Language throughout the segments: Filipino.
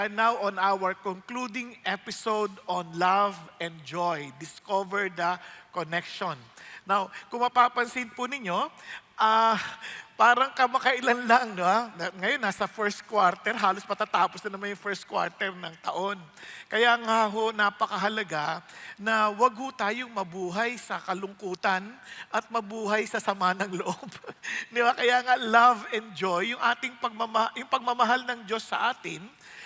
And now on our concluding episode on love and joy, discover the connection. Now, kung mapapansin po ninyo, ah, parang kamakailan lang, no? Ngayon, nasa first quarter, halos matatapos na naman yung first quarter ng taon. Kaya nga ho, napakahalaga na wag ho tayong mabuhay sa kalungkutan at mabuhay sa sama ng loob. Di ba? Kaya nga, love and joy, yung ating yung pagmamahal ng Diyos sa atin,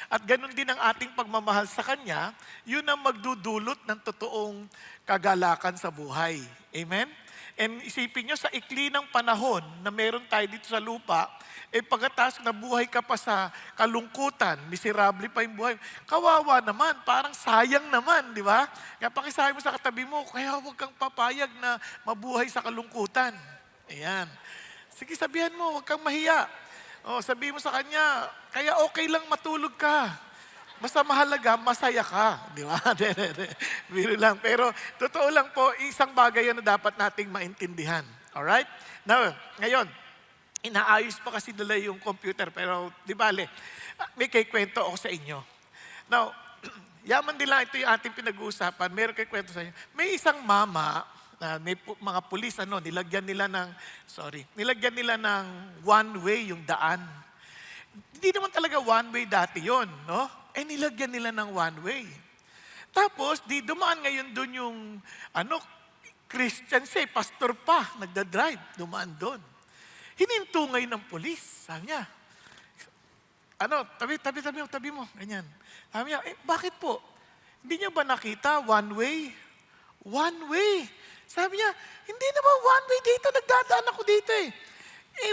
at ganun din ang ating pagmamahal sa Kanya, yun ang magdudulot ng totoong kagalakan sa buhay. Amen? And isipin nyo, sa ikli ng panahon na meron tayo dito sa lupa, pagkatapos nabuhay ka pa sa kalungkutan, miserable pa yung buhay, kawawa naman, parang sayang naman, di ba? Kaya pakisabi mo sa katabi mo, kaya huwag kang papayag na mabuhay sa kalungkutan. Ayan. Sige, sabihan mo, huwag kang mahiya. Sabihin mo sa kanya, kaya okay lang matulog ka. Basta mahalaga, masaya ka. Di ba? Biro lang. Pero totoo lang po, isang bagay yan na dapat nating maintindihan. Alright? Now, ngayon, inaayos pa kasi nila yung computer. Pero di bale, may kikwento ako sa inyo. Now, yaman nila, ito yung ating pinag-uusapan. Meron kikwento sa inyo. May isang mama, may mga pulis, nilagyan nila ng one way yung daan. Hindi naman talaga one way dati yon, no? Nilagyan nila ng one way. Tapos, dumaan ngayon doon yung, Christian pastor pa, nagda-drive, dumaan doon. Hininto ngayon ng pulis, sabi niya, tabi mo, ganyan. Sabi niya, bakit po? Hindi niyo ba nakita one way? One way. Sabi niya, hindi naman one way dito, nagdadaan ako dito eh.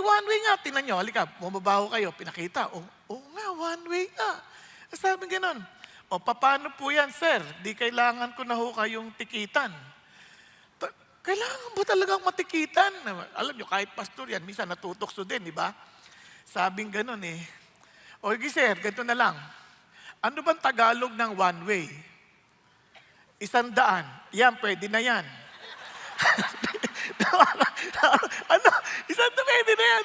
One way nga, tinan nyo, halika, bumabaho kayo, pinakita. Oo nga, one way nga. Sabi ganon, paano po yan, sir? Di kailangan ko na ho kayong tikitan. Kailangan ba talagang matikitan? Alam nyo, kahit pastor yan, minsan natutokso din, di ba? Sabing ganon eh. Okay, sir, ganito na lang. Ano bang Tagalog ng one way? 100. Yan, pwede na yan. Pwede na yan.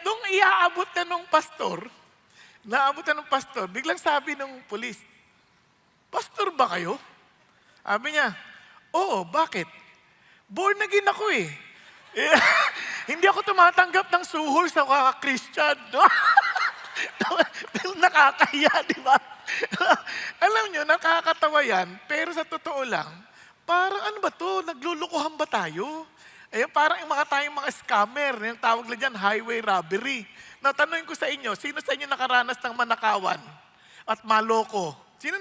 Nung iaabot na nung pastor, biglang sabi nung pulis, pastor ba kayo? Sabi niya, oo, bakit? Born again ako eh. Hindi ako tumatanggap ng suhol sa kaka-Christian. No? Nakakahiya, di ba? Alam nyo, nakakatawa yan, pero sa totoo lang, parang ano ba to? Naglulukuhan ba tayo? Parang yung tayong mga scammer, yung tawag lang dyan, highway robbery. Natanungin ko sa inyo, sino sa inyo nakaranas ng manakawan at maloko? Sino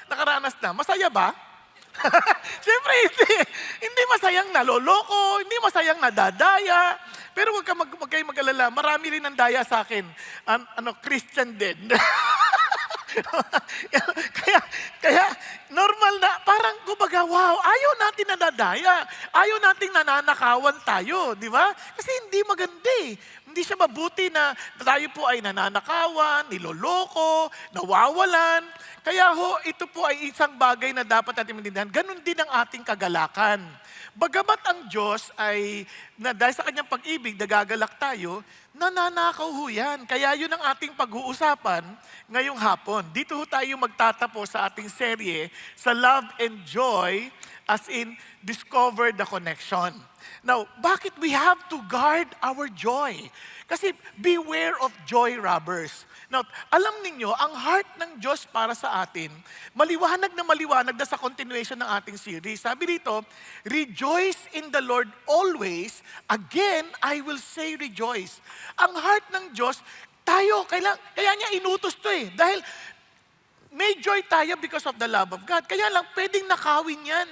nakaranas na? Masaya ba? Siyempre hindi. Hindi masayang naloloko, hindi masayang nadadaya. Pero huwag kayong mag-alala, marami rin ang daya sa akin. Christian din. kaya normal na, parang kumbaga, wow, ayaw natin nadadaya. Ayaw nating nananakawan tayo, di ba? Kasi hindi maganda eh. Hindi siya mabuti na tayo po ay nananakawan, niloloko, nawawalan. Kaya ito po ay isang bagay na dapat natin maintindihan. Ganon din ang ating kagalakan. Bagamat ang Diyos ay, dahil sa kanyang pag-ibig, nagagalak tayo, nananakaw yan. Kaya yun ang ating pag-uusapan ngayong hapon. Dito tayo magtatapos sa ating serye sa Love and Joy, as in, Discover the Connection. Now, bakit we have to guard our joy? Kasi beware of joy robbers. Now, alam ninyo, ang heart ng Diyos para sa atin, maliwanag na sa continuation ng ating series. Sabi dito, rejoice in the Lord always. Again, I will say rejoice. Ang heart ng Diyos, kaya niya inutos to eh. Dahil may joy tayo because of the love of God. Kaya lang, pwedeng nakawin yan.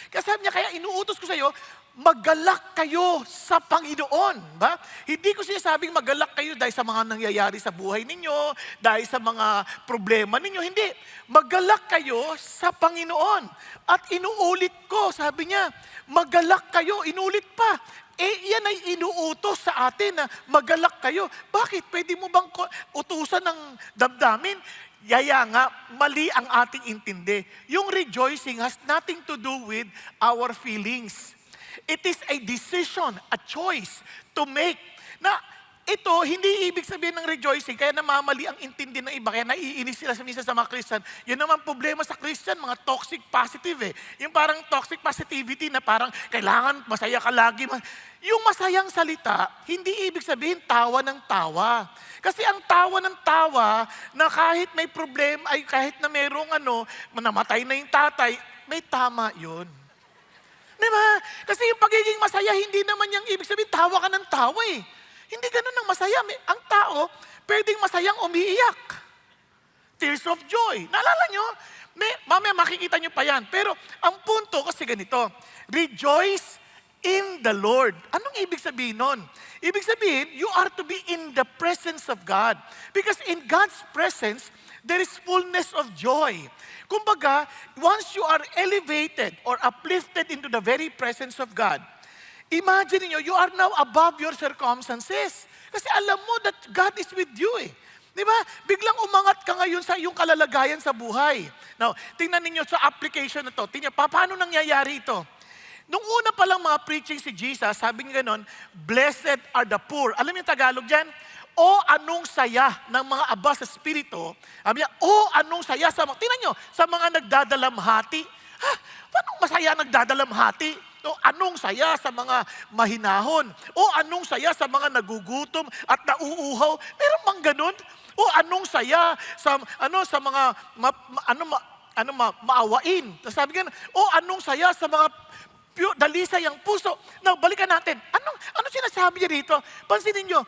Kaya sabi niya, kaya inuutos ko sa iyo, magalak kayo sa Panginoon. Ba? Hindi ko sinasabing magalak kayo dahil sa mga nangyayari sa buhay ninyo, dahil sa mga problema ninyo. Hindi. Magalak kayo sa Panginoon. At inuulit ko, sabi niya, magalak kayo, inulit pa. Yan ay inuutos sa atin na magalak kayo. Bakit? Pwede mo bang utusan ng damdamin? Yaya nga, mali ang ating intindi. Yung rejoicing has nothing to do with our feelings. It is a decision, a choice to make na ito, hindi ibig sabihin ng rejoicing, kaya namamali ang intindi ng iba, kaya naiinis sila minsan sa mga Christian. Yun naman problema sa Christian, mga toxic positive eh. Yung parang toxic positivity na parang kailangan masaya ka lagi. Yung masayang salita, hindi ibig sabihin tawa ng tawa. Kasi ang tawa ng tawa, na kahit may problema, ay kahit na merong namatay na yung tatay, may tama yun. Diba? Kasi yung pagiging masaya, hindi naman yung ibig sabihin, tawa ka ng tawa eh. Hindi ganun ang masaya. Ang tao, pwedeng masayang umiiyak. Tears of joy. Naalala nyo? Mamaya makikita nyo pa yan. Pero ang punto kasi ganito, rejoice in the Lord. Anong ibig sabihin nun? Ibig sabihin, you are to be in the presence of God. Because in God's presence, there is fullness of joy. Kumbaga, once you are elevated or uplifted into the very presence of God, imagine niyo, you are now above your circumstances. Kasi alam mo that God is with you eh. Di ba? Biglang umangat ka ngayon sa iyong kalalagayan sa buhay. Now, tingnan ninyo sa application na to. Tingnan, paano nangyayari ito? Nung una pa lang mga preaching si Jesus, sabi niya ganon, blessed are the poor. Alam niyo Tagalog dyan? O anong saya ng mga aba sa spirito. Sabi niya, o anong saya sa mga, tingnan nyo, sa mga nagdadalamhati. Ha? Paano masaya nagdadalamhati? O anong saya sa mga mahinahon? O anong saya sa mga nagugutom at nauuhaw? Meron bang ganun? O anong saya sa mga maawain? Tapos sabi nga, o anong saya sa mga dalisay ang puso. Now, balikan natin. Ano sinasabi niya dito? Pansinin niyo,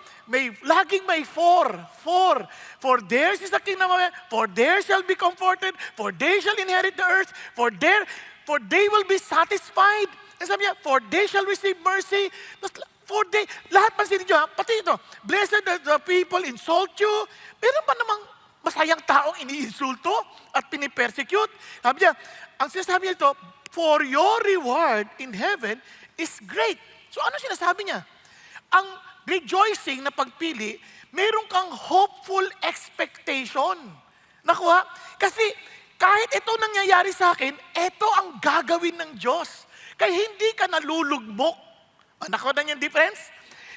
laging may for. For theirs is the kingdom of heaven, for theirs shall be comforted, for they shall inherit the earth, for they will be satisfied. Sabi niya, for they shall receive mercy. Lahat pansinin niyo, pati ito, blessed are the people insult you. Meron ba namang masayang taong iniinsulto at pinipersecute? Sabi niya, ang sinasabi niya ito, for your reward in heaven is great. So ano sinasabi niya? Ang rejoicing na pagpili, meron kang hopeful expectation. Nakuha? Kasi kahit ito nangyayari sa akin, ito ang gagawin ng Diyos. Kaya hindi ka nalulugmok. Nakuha na yung difference?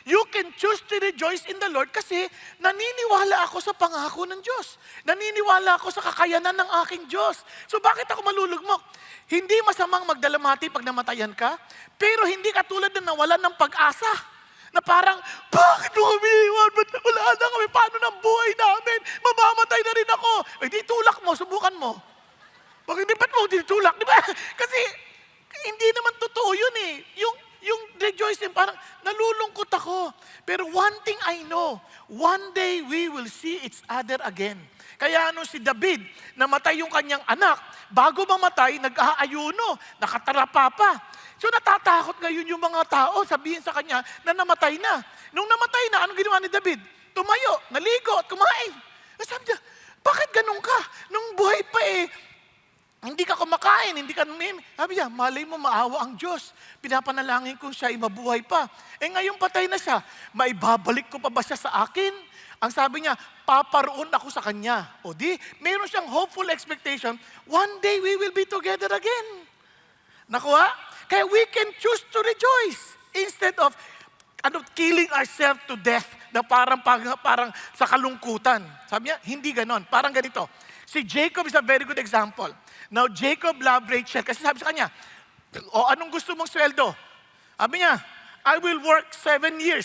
You can choose to rejoice in the Lord kasi naniniwala ako sa pangako ng Diyos. Naniniwala ako sa kakayanan ng aking Diyos. So bakit ako malulugmok? Hindi masamang magdalamhati pag namatayan ka, pero hindi ka tulad na nawalan ng pag-asa. Na parang, bakit mo kami iwan? Ba't wala na kami? Paano ng buhay namin? Mamamatay na rin ako. Eh di tulak mo, subukan mo. Pag hindi ba't mo ditulak? Di ba? Kasi hindi naman totoo yun eh. Yung rejoicing, parang nalulungkot ako. Pero one thing I know, one day we will see each other again. Kaya si David, namatay yung kanyang anak, bago mamatay, nag-aayuno, nakatarapa pa. So natatakot ngayon yung mga tao, sabihin sa kanya na namatay na. Nung namatay na, anong ginawa ni David? Tumayo, naligo at kumain. Sabi niya, bakit ganun ka? Nung buhay pa hindi ka kumakain, hindi ka numim. Sabi niya, malay mo maawa ang Diyos. Pinapanalangin ko siya, mabuhay pa. Ngayon patay na siya. Maibabalik ko pa ba siya sa akin? Ang sabi niya, paparoon ako sa kanya. O di, meron siyang hopeful expectation, one day we will be together again. Nakuha? Kaya we can choose to rejoice instead of killing ourselves to death na parang sa kalungkutan. Sabi niya, hindi ganon. Parang ganito. Si Jacob is a very good example. Now, Jacob loved Rachel kasi sabi sa kanya, anong gusto mong sweldo? Sabi niya, I will work 7 years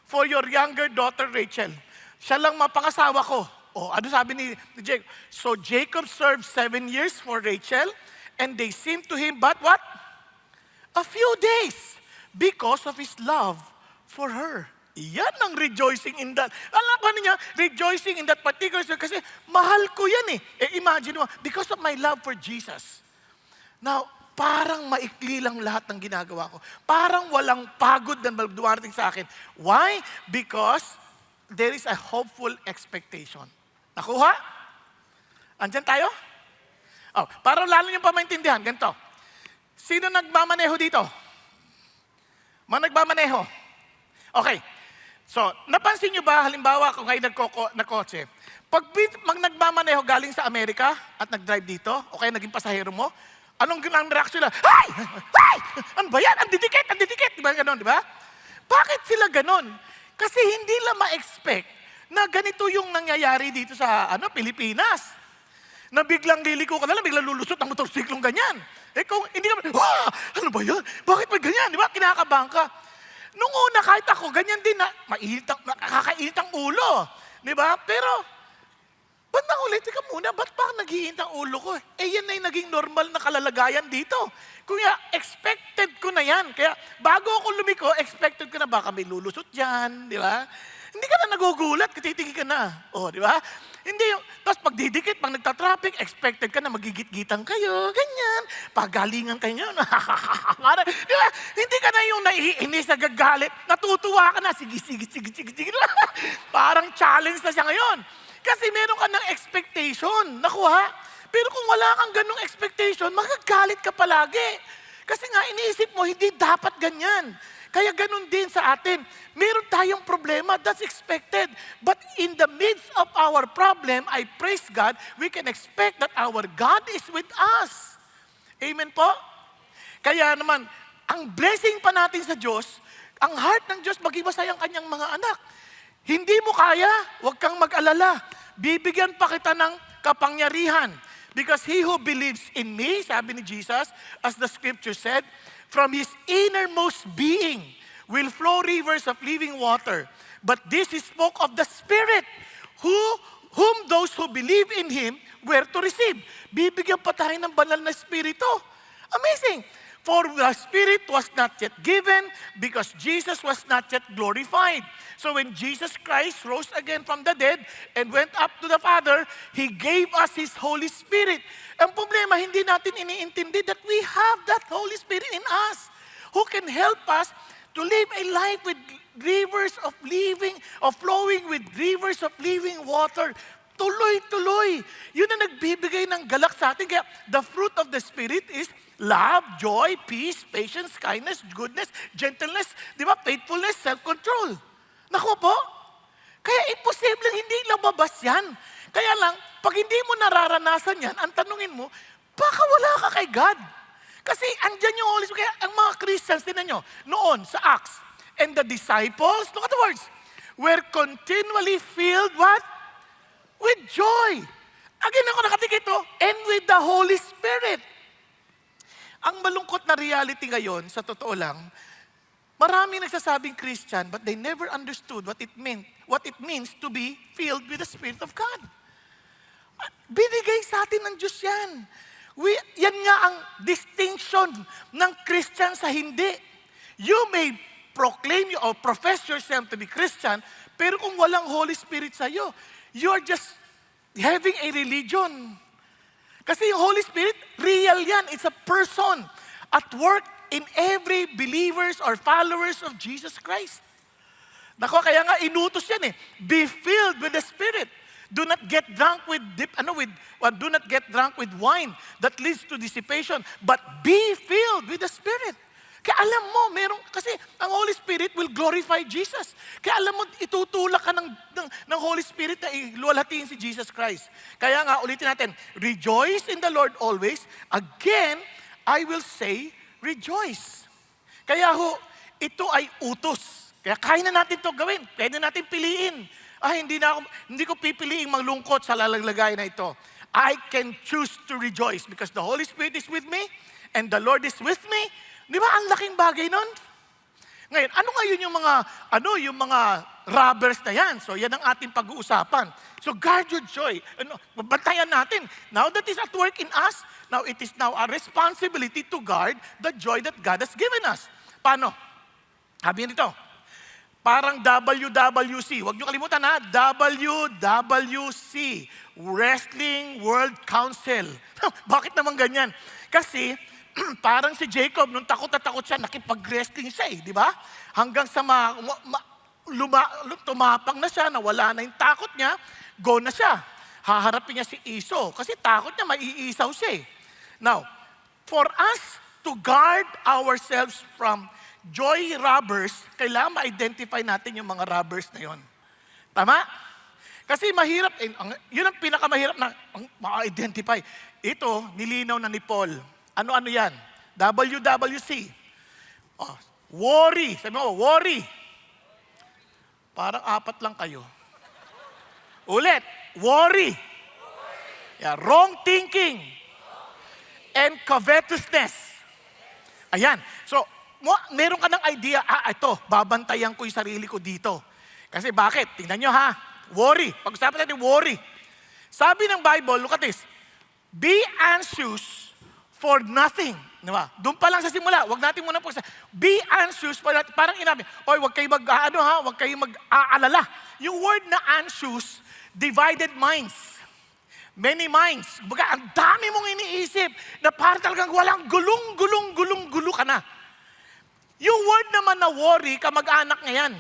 for your younger daughter Rachel. Siya lang mapangasawa ko. Ano sabi ni Jacob? So Jacob served 7 years for Rachel and they seemed to him but what? A few days because of his love for her. Yan ang rejoicing in that. Alam ko niya, rejoicing in that particular kasi mahal ko yan imagine mo, because of my love for Jesus. Now, parang maikli lang lahat ng ginagawa ko. Parang walang pagod na duwarating sa akin. Why? Because there is a hopeful expectation. Nakuha? Andyan tayo? Para lalo nyo pa maintindihan, ganito. Sino nagmamaneho dito? Mga nagmamaneho? Okay. So, napansin nyo ba, halimbawa kung kayo nagkotse, pag nagmamaneho galing sa Amerika at nag-drive dito, o kaya naging pasahero mo, anong reaction nila? Hay! Hay! Ano ba yan? Ang didikit! Di ba ganon, di ba? Bakit sila ganon? Kasi hindi lang ma-expect na ganito yung nangyayari dito sa Pilipinas. Na biglang liliko ka na lang, biglang lulusot ang motorsiklong ganyan. Kung hindi ka, ano ba yan? Bakit ba ganyan? Di ba? Kinakabahan ka. Nung una, kahit ako, ganyan din na, nakakainit ang ulo. Di ba? Pero, bandang ulit, teka muna, ba't pa nag-iinit ang ulo ko? Yan na yung naging normal na kalalagayan dito. Kaya, expected ko na yan. Kaya, bago ako lumiko, expected ko na baka may lulusot dyan. Di ba? Hindi ka na nagugulat, titigil ka na. Di ba? Hindi yung, tapos pag didikit, pag nagta-traffic, expected ka na magigit-gitan kayo, ganyan. Pagalingan kayo, di ba? Hindi ka na yung naiinis, nagagalit, natutuwa ka na, sige. Parang challenge na siya ngayon. Kasi meron ka ng expectation, nakuha. Pero kung wala kang ganong expectation, magagalit ka palagi. Kasi nga iniisip mo, hindi dapat ganyan. Kaya ganun din sa atin. Meron tayong problema, that's expected. But in the midst of our problem, I praise God, we can expect that our God is with us. Amen po? Kaya naman, ang blessing pa natin sa Diyos, ang heart ng Diyos, mag-iwasay ang kanyang mga anak. Hindi mo kaya, huwag kang mag-alala. Bibigyan pa kita ng kapangyarihan. Because he who believes in me, sabi ni Jesus, as the scripture said, from his innermost being will flow rivers of living water. But this he spoke of the Spirit, whom those who believe in him were to receive. Bibigyan pa tayo ng banal na Espiritu. Amazing! For the Spirit was not yet given because Jesus was not yet glorified. So when Jesus Christ rose again from the dead and went up to the Father, He gave us His Holy Spirit. Ang problema, hindi natin iniintindi that we have that Holy Spirit in us who can help us to live a life with rivers of flowing with rivers of living water. Tuloy-tuloy. Yun ang nagbibigay ng galak sa atin. Kaya the fruit of the Spirit is love, joy, peace, patience, kindness, goodness, gentleness, di ba? Faithfulness, self-control. Naku po, kaya imposible hindi lumabas yan. Kaya lang, pag hindi mo nararanasan yan, ang tanungin mo, baka wala ka kay God. Kasi andyan yung Holy Spirit. Kaya ang mga Christians, tinan nyo, noon sa Acts, and the disciples, look at the words, were continually filled, what? With joy. Again ako nakatikito, and with the Holy Spirit. Ang malungkot na reality ngayon, sa totoo lang, marami nagsasabing Christian, but they never understood what it means to be filled with the Spirit of God. Binigay sa atin ng Diyos yan. Yan nga ang distinction ng Christian sa hindi. You may proclaim or profess yourself to be Christian, pero kung walang Holy Spirit sa iyo, you are just having a religion. Kasi yung Holy Spirit, real yan. It's a person at work in every believers or followers of Jesus Christ. Nako, kaya nga inutos yan eh. Be filled with the Spirit. Do not get drunk do not get drunk with wine that leads to dissipation, but be filled with the Spirit. Kaya alam mo, kasi ang Holy Spirit will glorify Jesus. Kaya alam mo, itutulak ka ng Holy Spirit na iluwalhatiin si Jesus Christ. Kaya nga, ulitin natin, rejoice in the Lord always. Again, I will say, rejoice. Kaya ito ay utos. Kaya kaya na natin ito gawin. Pwede natin piliin. Hindi ko pipiliing malungkot sa lalagay na ito. I can choose to rejoice because the Holy Spirit is with me and the Lord is with me. Di ba ang laking bagay nun? Ngayon, ano ngayon yung mga robbers na yan? So yan ang ating pag-uusapan. So guard your joy. Bantayan natin. Now that is at work in us, now it is now our responsibility to guard the joy that God has given us. Paano? Sabi nito, parang WWC. Huwag niyo kalimutan ha, WWC, Wrestling World Council. Bakit naman ganyan? Kasi, parang si Jacob, nung takot na takot siya, nakipag-wrestling siya di ba? Hanggang sa tumapang na siya, nawala na yung takot niya, go na siya. Haharapin niya si Esau, kasi takot niya, maiisaw siya Now, for us to guard ourselves from joy robbers, kailangan ma-identify natin yung mga robbers na yon. Tama? Kasi mahirap, yun ang pinakamahirap na ma-identify. Ito, nilinaw na ni Paul. Ano-ano yan? WWC. Worry. Sabi mo, worry. Parang apat lang kayo. Ulit, worry. Yeah, wrong thinking. And covetousness. Ayan. So, meron ka ng idea, ito, babantayan ko yung sarili ko dito. Kasi bakit? Tingnan nyo ha. Worry. Pag-usapan natin worry. Sabi ng Bible, look at this. Be anxious for nothing. Diba? Doon pa lang sa simula, wag natin muna be anxious for nothing. Parang inabi, wag kayo wag kayo mag-aalala. Yung word na anxious, divided minds. Many minds. Baga, ang dami mong iniisip na parang talagang walang gulo ka na. Yung word naman na worry, kamag-anak ngayon.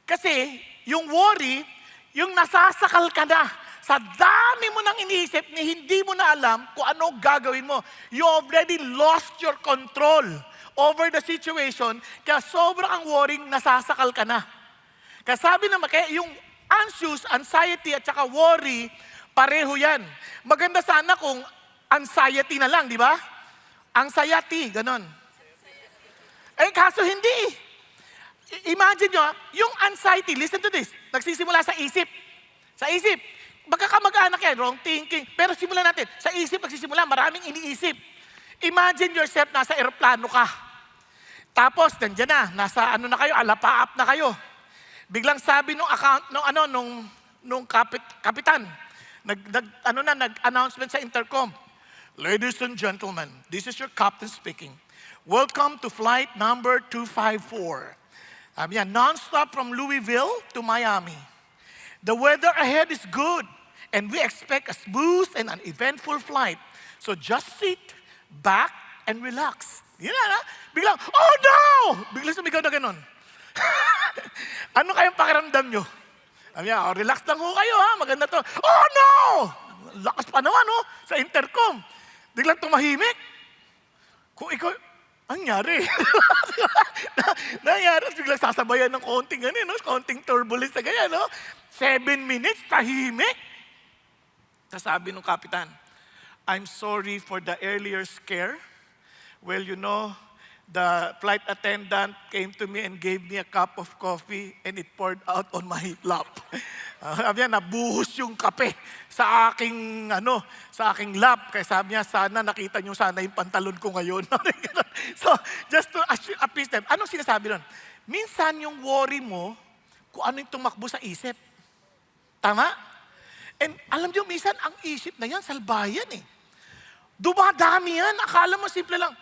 Kasi, yung worry, yung nasasakal ka na sa dami mo nang iniisip ni hindi mo na alam kung ano gagawin mo. You already lost your control over the situation, kaya sobrang ang worrying, nasasakal ka na. Kaya sabi naman, kaya yung anxious, anxiety at saka worry, pareho yan. Maganda sana kung anxiety na lang, di ba? Anxiety, ganon. Kaso hindi. Imagine nyo, yung anxiety, listen to this, nagsisimula sa isip. Sa isip. Magkakamag-anak yan, wrong thinking. Pero simulan natin, sa isip nagsisimula, maraming iniisip. Imagine yourself, nasa eroplano ka. Tapos, nandiyan na, nasa ano na kayo, alapaap na kayo. Biglang sabi nung kapitan, nag-announcement sa intercom. Ladies and gentlemen, this is your captain speaking. Welcome to flight number 254. Sabi niya, non-stop from Louisville to Miami. The weather ahead is good, and we expect a smooth and uneventful flight. So just sit back and relax. Yan na, biglang, oh no! Biglang sumigaw na ganon. Ano kayang pakiramdam nyo? Sabi niya, relax lang ho kayo ha, maganda to. Oh no! Lakas pa naman sa intercom. Biglang tumahimik. Kung ikaw, nangyari. Nangyari, biglang sasabayan ng konting turbulence na ganyan, 7 minutes, tahimik. Sabi ng kapitan, I'm sorry for the earlier scare. Well, the flight attendant came to me and gave me a cup of coffee and it poured out on my lap. Sabi niya, nabuhos yung kape sa aking lap. Kaya sabi niya, sana nakita niyo sana yung pantalon ko ngayon. So, just to appease them. Anong sinasabi nun? Minsan yung worry mo, kung ano yung tumakbo sa isip. Tama? And alam niyo, minsan ang isip na yan, salbayan eh. Dumadami yan. Akala mo simple lang,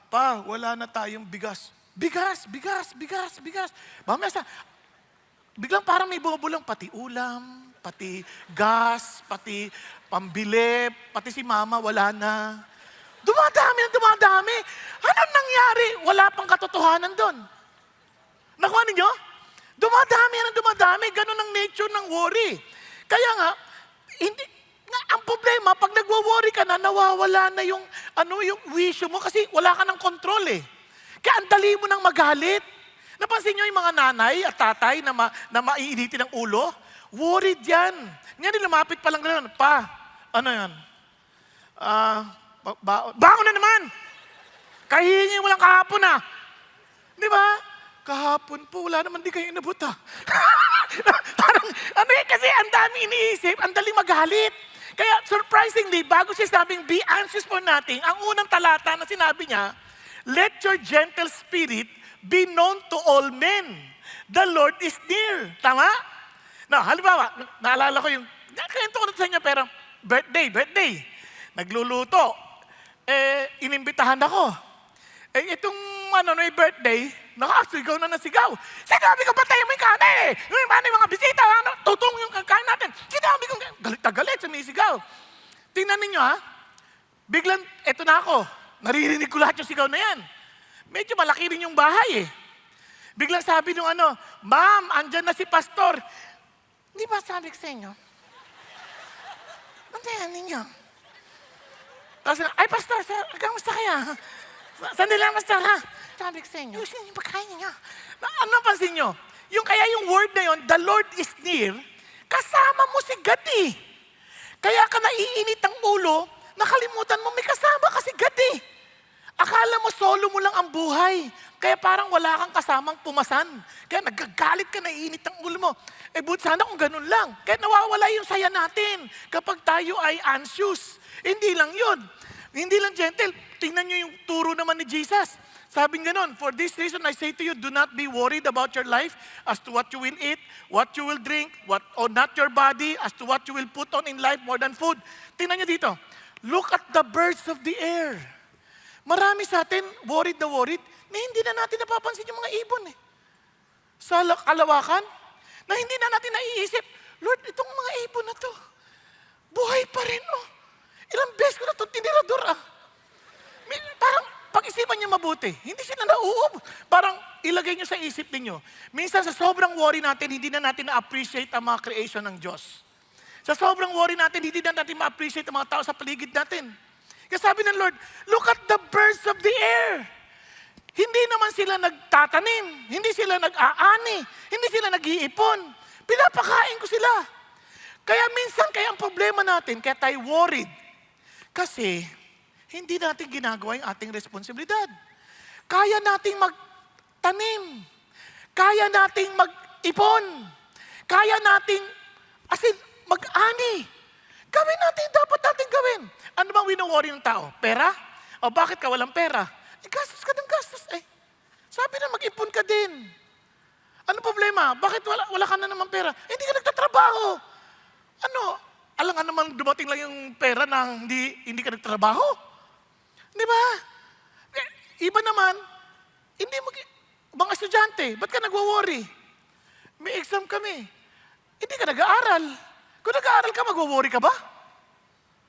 pa, wala na tayong bigas. Bigas. Mamaya biglang parang may bumubulang, pati ulam, pati gas, pati pambili, pati si mama, wala na. Dumadami. Anong nangyari? Wala pang katotohanan doon. Nakuha ninyo? Dumadami. Ganun ang nature ng worry. Kaya nga, ang problema, pag nagwo-worry ka na, nawawala na yung wisyo mo kasi wala ka ng control eh. Kaya ang dali mo nang magalit. Napansin nyo yung mga nanay at tatay na maiinitin ng ulo? Worried yan. Ngayon, lumapit pa lang gano'n. Pa, ano yan? Baon na naman! Kahihingi mo lang kahapon Di ba? Kahapon po, wala naman di kayo inabot Parang, kasi ang dami iniisip, ang dali magalit. Kaya surprisingly, bago siya sabing be anxious for nothing, ang unang talata na sinabi niya, let your gentle spirit be known to all men. The Lord is near. Tama? Na, halimbawa, naalala ko yung, nakakento ko na sa inyo, pero birthday. Nagluluto. Inimbitahan ako. Itong yung birthday, nakasigaw na nasigaw. Sinabi ko, patayin mo yung kanin yung mga bisita, tutong yung kain natin. Sinabi ko, galit na galit, sumisigaw. Tingnan ninyo biglang, eto na ako. Naririnig ko lahat yung sigaw na yan. Medyo malaki rin yung bahay Biglang sabi nung Ma'am, andyan na si pastor. Hindi ba sabi ko sa inyo? Antayan ninyo. Tapos, ay pastor, kamusta kaya? Sandali lang, pastor Sabi ko sa inyo, yung pagkain ninyo. Ano napansin nyo? Kaya yung word na yun, the Lord is near, kasama mo si God Kaya ka naiinit ang ulo, nakalimutan mo may kasama kasi God Akala mo solo mo lang ang buhay. Kaya parang wala kang kasamang pumasan. Kaya nagkagalit ka, naiinit ang ulo mo. Buti sana kung ganun lang. Kaya nawawala yung saya natin kapag tayo ay anxious. Hindi lang yun. Hindi lang gentle. Tingnan nyo yung turo naman ni Jesus. Sabi ganun, for this reason I say to you, do not be worried about your life as to what you will eat, what you will drink, or not your body as to what you will put on in life more than food. Tingnan nyo dito. Look at the birds of the air. Marami sa atin, worried na hindi na natin napapansin yung mga ibon eh. Sa kalawakan, na hindi na natin naiisip, Lord, itong mga ibon na to, buhay pa rin oh. Ilang beses ko na itong tinirador ah. Parang pag-isipan niyo mabuti, hindi sila nauub. Parang ilagay niyo sa isip niyo. Minsan sa sobrang worry natin, hindi na natin na-appreciate ang mga creation ng Diyos. Sa sobrang worry natin, hindi na natin ma-appreciate ang mga tao sa paligid natin. Kaya sabi ng Lord, look at the birds of the air. Hindi naman sila nagtatanim, hindi sila nag-aani, hindi sila nag-iipon. Pinapakain ko sila. Kaya minsan, kaya ang problema natin, kaya tayo worried. Kasi, hindi natin ginagawa yung ating responsibilidad. Kaya nating magtanim. Kaya nating mag-ipon. Kaya nating, mag-ani. Gawin natin, dapat natin gawin. Ano bang wino-worry ng tao? Pera? O bakit ka walang pera? Gastos ka ng gastos eh. Sabi na mag-ipon ka din. Ano problema? Bakit wala ka na naman pera? Hindi ka nagtatrabaho. Alam nga naman dumating lang yung pera na hindi ka nagtrabaho. Di ba? Iba naman, mga estudyante, ba't ka nagwo-worry? May exam kami. Hindi ka nag-aaral. Kung nag-aaral ka, magwo-worry ka ba?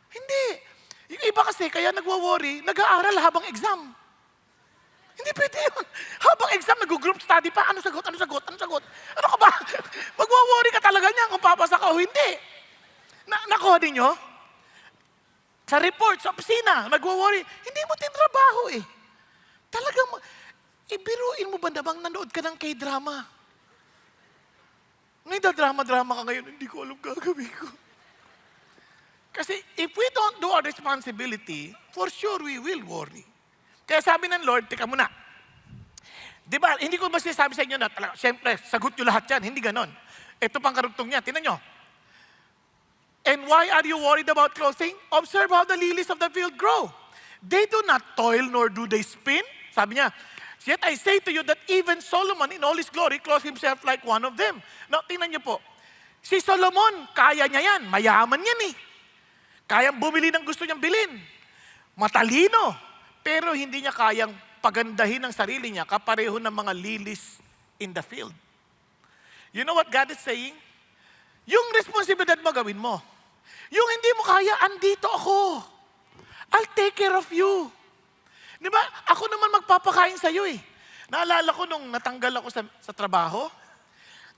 Hindi. Yung iba kasi, kaya nagwo-worry, nag-aaral habang exam. Hindi pwede yun. Habang exam, nag-group study pa. Ano sagot? Ano ka ba? Magwo-worry ka talaga niyan kung papasa ka o hindi. Nakuha din nyo? Sa report, sa opisina, nagwo-worry. Hindi mo tinrabaho eh. Talagang, ibiruin mo ba na bang nanood ka ng K-drama? Ngayon, drama-drama ka ngayon, hindi ko alam gagawin ko. Kasi if we don't do our responsibility, for sure we will worry. Kaya sabi ng Lord, teka muna. Di ba, hindi ko ba sinasabi sa inyo na talaga, siyempre, sagot nyo lahat yan, hindi ganon. Ito pang karugtong niya, tinan nyo. And why are you worried about clothing? Observe how the lilies of the field grow. They do not toil nor do they spin. Sabi niya, yet I say to you that even Solomon in all his glory clothed himself like one of them. Now, tingnan niyo po. Si Solomon, kaya niya yan. Mayaman yan eh. Kayang bumili ng gusto niyang bilhin. Matalino. Pero hindi niya kayang pagandahin ang sarili niya kapareho ng mga lilies in the field. You know what God is saying? Yung responsibilidad mo, gawin mo. Yung hindi mo kaya, andito ako. I'll take care of you. Di ba? Ako naman magpapakain sa'yo eh. Naalala ko nung natanggal ako sa trabaho,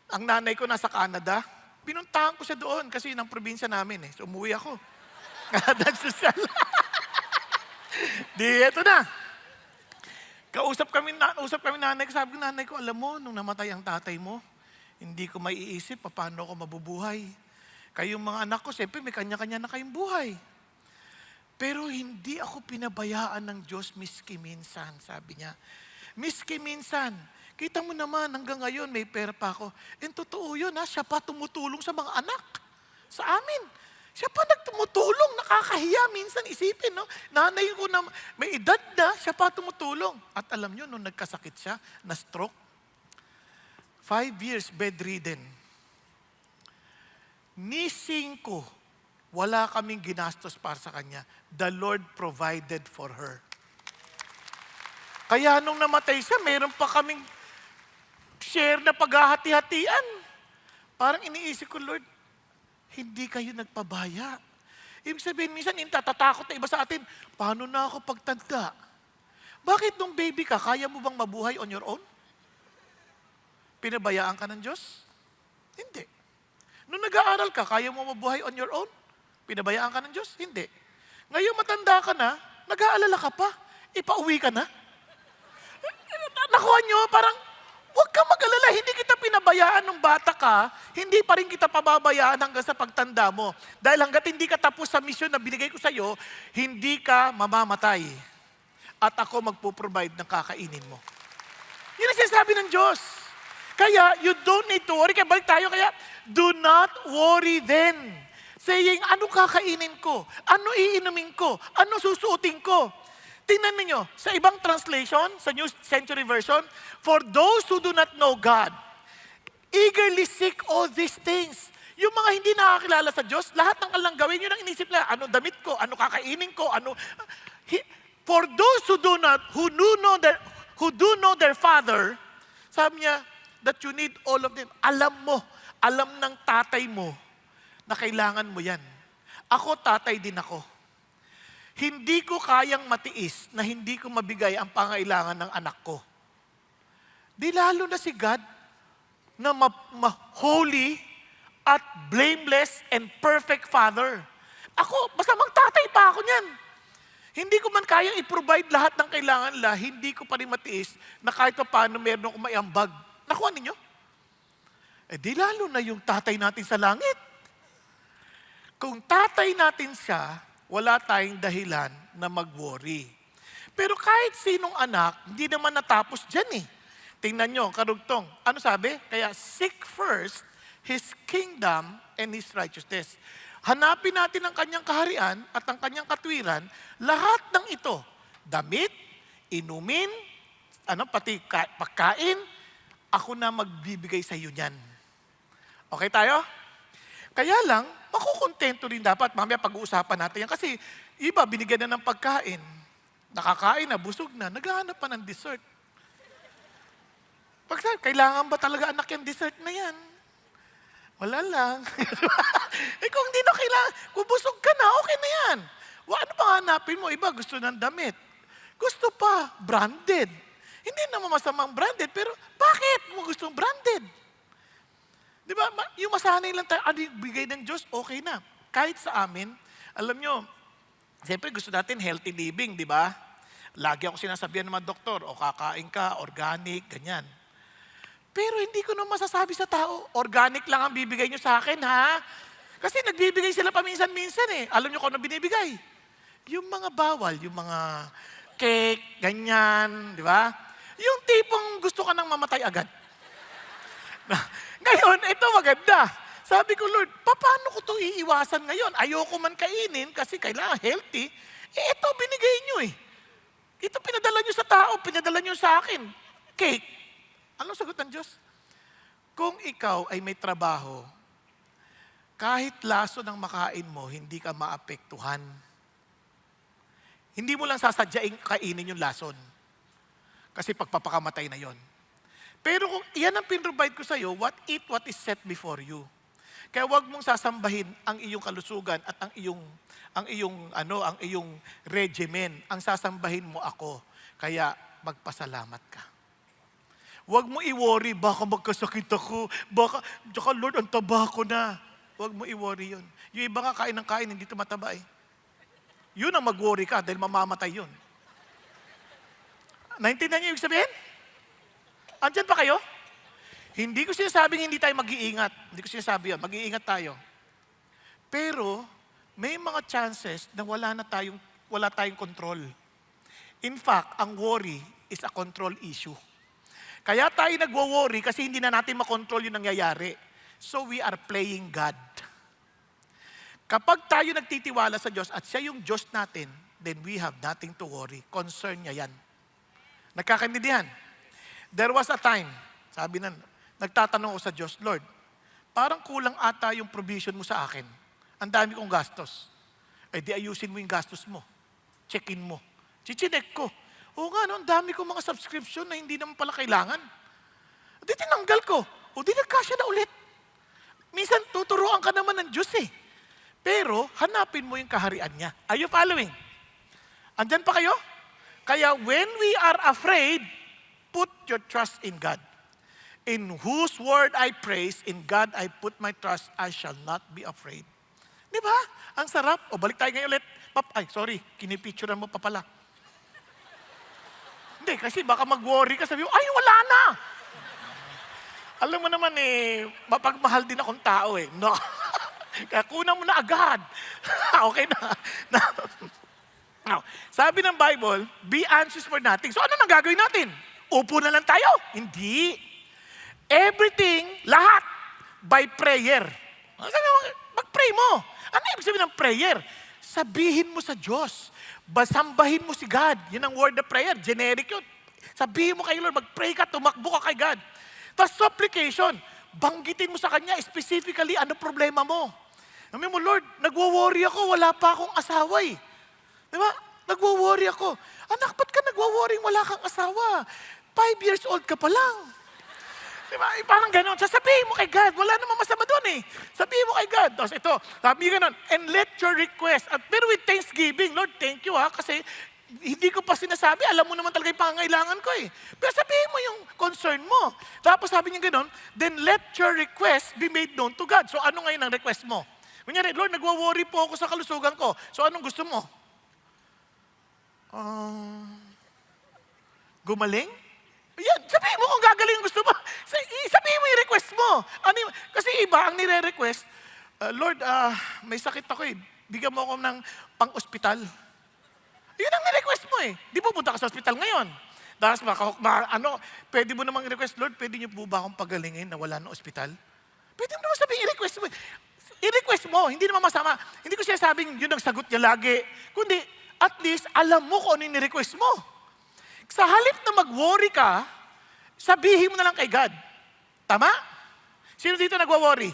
ang nanay ko nasa Canada, pinuntahan ko siya doon kasi yun ang probinsya namin eh. So umuwi ako. Nagsasal. Di, eto na. Kausap kami nanay ko. Sabi ko, nanay ko, alam mo, nung namatay ang tatay mo, hindi ko maiisip paano ako mabubuhay. Kayong mga anak ko, siyempre may kanya-kanya na kayong buhay. Pero hindi ako pinabayaan ng Diyos miski minsan, sabi niya. Miski minsan, kita mo naman hanggang ngayon may pera pa ako. And totoo yun, siya pa tumutulong sa mga anak. Sa amin. Siya pa nagtumutulong, nakakahiya minsan isipin. No? Nanay ko na may edad na, siya pa tumutulong. At alam niyo, nung nagkasakit siya, na stroke, 5 years bedridden. Ni 5, wala kaming ginastos para sa kanya. The Lord provided for her. Kaya nung namatay siya, meron pa kaming share na paghahati-hatian. Parang iniisip ko, Lord, hindi kayo nagpabaya. Ibig sabihin, minsan tatatakot na iba sa atin, paano na ako pagtanda? Bakit nung baby ka, kaya mo bang mabuhay on your own? Pinabayaan ka ng Diyos? Hindi. Nung nag-aaral ka, kaya mo mabuhay on your own? Pinabayaan ka ng Diyos? Hindi. Ngayon matanda ka na, nag-aalala ka pa, ipauwi ka na. Nakuha nyo, parang, huwag ka mag-alala, hindi kita pinabayaan nung bata ka, hindi pa rin kita pababayaan hanggang sa pagtanda mo. Dahil hanggat hindi ka tapos sa misyon na binigay ko sa'yo, hindi ka mamamatay. at ako magpo-provide ng kakainin mo. Yun ang sinasabi ng Diyos. Kaya, you don't need to worry. Kaya balik tayo, kaya, do not worry then. Saying, ano kakainin ko? Ano iinumin ko? Ano susuotin ko? Tingnan niyo sa ibang translation, sa New Century Version, for those who do not know God, eagerly seek all these things. Yung mga hindi nakakilala sa Diyos, lahat ng kanilang gawin, yun ang inisip nila, ano damit ko, ano kakainin ko, ano... For those who do know their Father, sabi niya, that you need all of them. Alam mo, alam ng tatay mo na kailangan mo yan. Ako, tatay din ako. Hindi ko kayang matiis na hindi ko mabigay ang pangailangan ng anak ko. Di lalo na si God na holy at blameless and perfect Father. Ako, basta magtatay pa ako niyan. Hindi ko man kayang i-provide lahat ng kailangan nila, hindi ko pa rin matiis na kahit pa paano meron akong maiambag. Nakuha ninyo? Di lalo na yung tatay natin sa langit. Kung tatay natin siya, wala tayong dahilan na mag-worry. Pero kahit sinong anak, hindi naman natapos dyan eh. Tingnan nyo, karugtong. Ano sabi? Kaya seek first His kingdom and His righteousness. Hanapin natin ang kanyang kaharian at ang kanyang katwiran, lahat ng ito, damit, inumin, pati pagkain, ako na magbibigay sa iyo niyan. Okay tayo? Kaya lang, makukontento rin dapat. Mamaya pag-uusapan natin yan. Kasi iba, binigyan na ng pagkain. Nakakain na, busog na, naghahanap pa ng dessert. Pagsabi, kailangan ba talaga anak yung dessert na yan? Wala lang. Kung hindi na kailangan, kung busog ka na, okay na yan. Ano pang hanapin mo? Iba, gusto ng damit. Gusto pa, branded. Hindi naman masamang branded, pero bakit mo gustong branded? Di ba? Yung masanay lang tayo, ano yung bigay ng Diyos, okay na. Kahit sa amin, alam nyo, siyempre gusto natin healthy living, di ba? Lagi ako sinasabihan ng mga doktor, o kakain ka, organic, ganyan. Pero hindi ko na masasabi sa tao, organic lang ang bibigay nyo sa akin, ha? Kasi nagbibigay sila paminsan-minsan eh. Alam nyo kung ano binibigay? Yung mga bawal, yung mga cake, ganyan, di ba? Yung tipong gusto ka nang mamatay agad. Ngayon, ito maganda. Sabi ko, Lord, paano ko ito iiwasan ngayon? Ayoko man kainin kasi kailangan healthy. Ito binigay nyo eh. Ito pinadala nyo sa tao, pinadala nyo sa akin. Cake. Anong sagot ng Diyos? Kung ikaw ay may trabaho, kahit laso ng makain mo, hindi ka maapektuhan. Hindi mo lang sasadyain kainin yung lason. Kasi pagpapakamatay na yon. Pero kung iyan ang pinrovide ko sa iyo, eat what is set before you. Kaya wag mong sasambahin ang iyong kalusugan at ang iyong regimen. Ang sasambahin mo ako. Kaya magpasalamat ka. Huwag mo i-worry, baka magkasakit ako, tsaka Lord, ang taba ko na. Huwag mo i-worry yun. Yung iba nga kain ng kain, hindi tumataba eh. Yun ang mag-worry ka dahil mamamatay yun. Naintindihan niyo yung sabihin? Andyan pa kayo? Hindi ko sinasabing hindi tayo mag-iingat. Hindi ko sinasabi yun, mag-iingat tayo. Pero, may mga chances na wala tayong control. In fact, ang worry is a control issue. Kaya tayo nagwo-worry kasi hindi na natin makontrol yung nangyayari. So we are playing God. Kapag tayo nagtitiwala sa Diyos at siya yung Diyos natin, then we have nothing to worry. Concern niya yan. Nagkakaintindihan? There was a time, sabi na, nagtatanong ako sa Diyos, Lord, parang kulang ata yung provision mo sa akin. Ang dami kong gastos. Di ayusin mo yung gastos mo. Check-in mo. Chichinek ko. Oo nga, no, ang dami kong mga subscription na hindi naman pala kailangan. Di tinanggal ko. Di nagkasya na ulit. Minsan, tuturuan ka naman ng Diyos eh. Pero, hanapin mo yung kaharian niya. Are you following? Andyan pa kayo? Kaya, when we are afraid, put your trust in God. In whose word I praise, in God I put my trust, I shall not be afraid. Di ba? Ang sarap. Balik tayo ngayon ulit. Kinipicturean mo pa pala. Hindi, kasi baka mag-worry ka, sabi mo, ay, wala na. Alam mo naman mapagmahal din akong tao eh. No. Kaya kunan mo na agad. Okay na. Now, sabi ng Bible, be anxious for nothing. So ano nang gagawin natin? Upo na lang tayo? Hindi. Everything, lahat, by prayer. Sabi mo, mag-pray mo. Ano ibig sabihin ng prayer? Sabihin mo sa Diyos. Basambahin mo si God. Yun ang word of prayer. Generic yun. Sabihin mo kay Lord, mag-pray ka, tumakbo ka kay God. Tapos supplication. Banggitin mo sa Kanya specifically ano problema mo. Sabi mo, Lord, nagwo-worry ako, wala pa akong asawa eh. Di ba? Nagwo-worry ako. Anak, ba't ka nagwo-worry wala kang asawa? 5 years old ka pa lang. Di ba? Parang gano'n. Sasabihin mo kay God. Wala namang masama doon eh. Sabihin mo kay God. Tapos ito, sabi gano'n, and let your request. Pero with thanksgiving, Lord, thank you ha. Kasi hindi ko pa sinasabi. Alam mo naman talaga yung pangangailangan ko eh. Pero sabihin mo yung concern mo. Tapos sabi niya gano'n, then let your request be made known to God. So ano ngayon ang request mo? Kunyari, Lord, nagwo-worry po ako sa kalusugan ko. So anong gusto mo? Gumaling? Yan, sabihin mo kung gagaling gusto mo. Sabihin mo yung request mo. Kasi iba, ang nire-request, Lord, may sakit ako eh. Bigyan mo ako ng pang-ospital. Yun ang ni-request mo eh. Di pupunta ka sa ospital ngayon. Tapos pwede mo namang i-request, Lord, pwede niyo po ba akong pagalingin na wala ng ospital? Pwede mo naman sabihin, i-request mo. I-request mo, hindi naman masama. Hindi ko siya sabing yun ang sagot niya lagi. Kundi, at least, alam mo kung ano yung ni-request mo. Sa halip na mag-worry ka, sabihin mo na lang kay God. Tama? Sino dito nagwa-worry?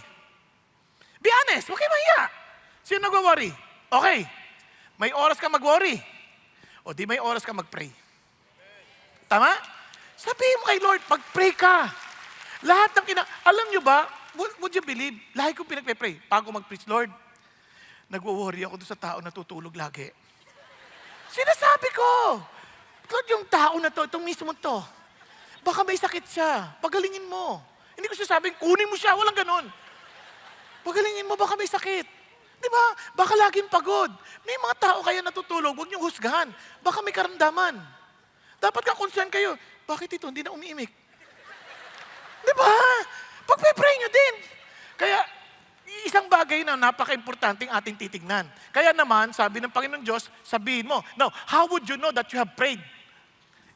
Be honest, huwag kayo mahiya. Sino nagwa-worry? Okay. May oras ka mag-worry. O di may oras ka mag-pray. Tama? Sabihin mo kay Lord, mag-pray ka. Lahat ng alam nyo ba, would you believe, lahat kong pinagpe-pray, bago mag-preach, Lord, nagwa-worry ako doon sa tao na tutulog lagi. Sinasabi ko, Lord, yung tao na to, itong mismo to, baka may sakit siya, pagalingin mo. Hindi ko sinasabing, kunin mo siya, walang ganon. Pagalingin mo, baka may sakit. Di ba? Baka laging pagod. May mga tao kaya natutulog, huwag niyong husgahan. Baka may karamdaman. Dapat ka concern kayo, bakit ito hindi na umiimik? Di ba? Pagpe-pray nyo din. Kaya, isang bagay na napaka-importanting ating titignan. Kaya naman, sabi ng Panginoon Diyos, sabihin mo. Now, how would you know that you have prayed?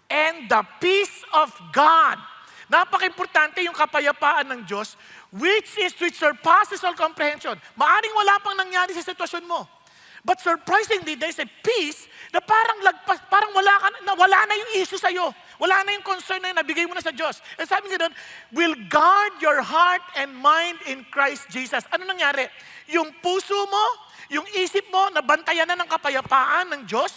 And the peace of God. Napaka-importante yung kapayapaan ng Diyos, which surpasses all comprehension. Maaring wala pang nangyari sa sitwasyon mo. But surprisingly, there's a peace na parang wala na yung issue sa'yo. Wala na yung concern na yun, nabigay mo na sa Diyos. And sabi nga doon, will guard your heart and mind in Christ Jesus. Ano nangyari? Yung puso mo, yung isip mo, nabantayan na ng kapayapaan ng Diyos,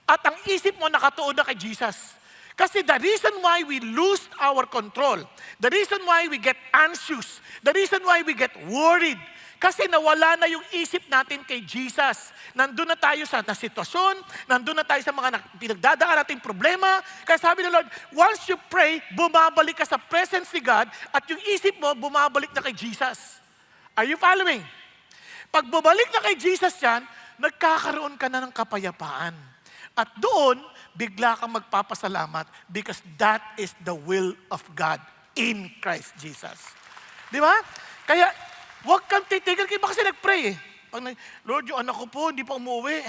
at ang isip mo nakatuon na kay Jesus. Kasi the reason why we lose our control, the reason why we get anxious, the reason why we get worried, kasi nawala na yung isip natin kay Jesus. Nandun na tayo sa sitwasyon, nandun na tayo sa mga pinagdadaan nating problema. Kaya sabi ng Lord, once you pray, bumabalik ka sa presence ni God at yung isip mo, bumabalik na kay Jesus. Are you following? Pag bumalik na kay Jesus yan, nagkakaroon ka na ng kapayapaan. At doon, bigla kang magpapasalamat because that is the will of God in Christ Jesus. Di ba? Kaya, huwag kang titigil kayo kasi nag-pray eh. Lord, yung anak ko po, hindi pa umuwi.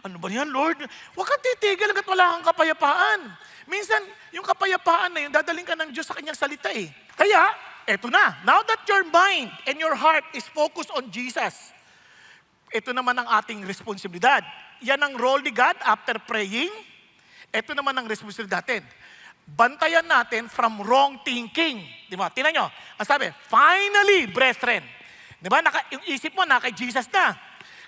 Ano ba yan, Lord? Huwag kang titigil hanggat wala kang kapayapaan. Minsan, yung kapayapaan na yun, dadaling ka ng Diyos sa kanyang salita eh. Kaya, eto na. Now that your mind and your heart is focused on Jesus, ito naman ang ating responsibilidad. Yan ang role ni God after praying. Ito naman ang responsibilidad natin. Bantayan natin from wrong thinking. Di ba? Tingnan nyo. Ang sabi, finally, brethren. Di ba? Yung isip mo na kay Jesus na.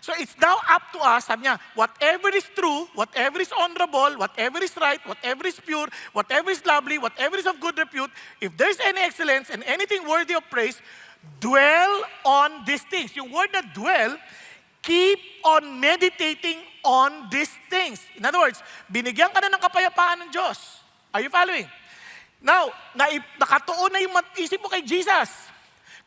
So it's now up to us, sabi niya, whatever is true, whatever is honorable, whatever is right, whatever is pure, whatever is lovely, whatever is of good repute, if there's any excellence and anything worthy of praise, dwell on these things. Yung word na dwell, keep on meditating on these things. In other words, binigyan ka na ng kapayapaan ng Diyos. Are you following? Now, nakatuon na yung isip mo kay Jesus.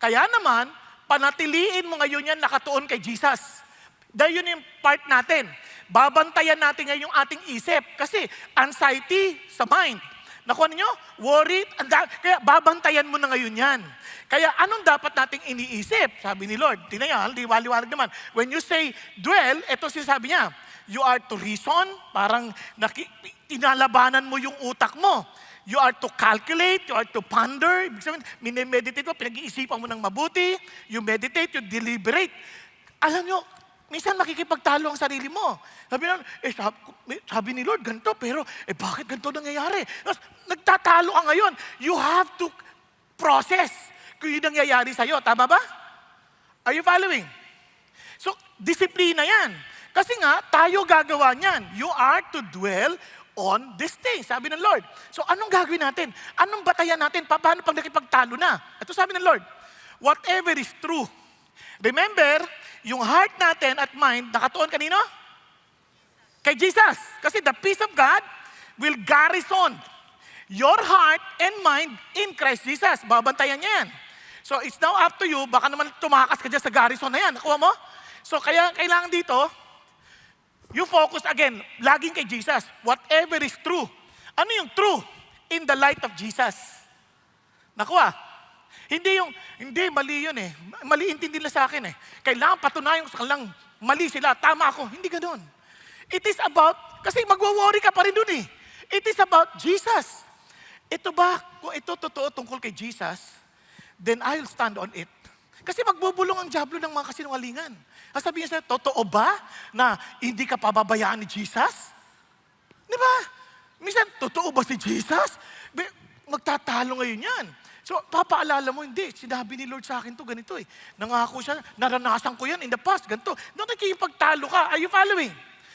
Kaya naman, panatiliin mo ngayon yan nakatuon kay Jesus. Dahil yun yung part natin. Babantayan natin ngayon yung ating isip. Kasi anxiety sa mind. Nakuha ninyo? Worried. Kaya babantayan mo na ngayon yan. Kaya anong dapat nating iniisip? Sabi ni Lord, tingnan niyo, liwaliwanag naman. When you say dwell, ito sinasabi niya, you are to reason, parang tinalabanan mo yung utak mo. You are to calculate, you are to ponder. Ibig sabihin, minimeditate mo, pinag-iisipan mo ng mabuti. You meditate, you deliberate. Alam nyo, minsan makikipagtalo ang sarili mo. Sabi ni Lord, ganito, pero bakit ganito nangyayari? Tapos, nagtatalo ka ngayon. You have to process kung yun nangyayari sa'yo. Tama ba? Are you following? So, disiplina yan. Kasi nga, tayo gagawa niyan. You are to dwell on this thing, sabi ng Lord. So, anong gagawin natin? Anong batayan natin? Paano pag nakipagtalo na? Ito sabi ng Lord, whatever is true. Remember, yung heart natin at mind, nakatuon kanino? Kay Jesus. Kasi the peace of God will garrison your heart and mind in Christ Jesus. Babantayan niya yan. So, it's now up to you. Baka naman tumakas ka dyan sa garrison na yan. Nakuha mo? So, kaya kailangan dito, you focus again, laging kay Jesus. Whatever is true. Ano yung true? In the light of Jesus. Nakuha? Hindi, mali yun eh. Mali intindi nila sa akin eh. Kailangan patunayan sa kanilang mali sila, tama ako. Hindi ganoon. It is about, kasi magwa-worry ka pa rin dun eh. It is about Jesus. Ito ba, kung ito totoo tungkol kay Jesus, then I'll stand on it. Kasi magbubulong ang diablo ng mga kasinungalingan. Sabihin sa'yo, totoo ba na hindi ka pababayaan ni Jesus? Di ba? Minsan, totoo ba si Jesus? Magtatalo ngayon yan. So, papaalala mo, hindi. Sinabi ni Lord sa akin to ganito eh. Nangako siya, naranasan ko yan in the past, ganito. Nakikipagtalo ka. Are you following?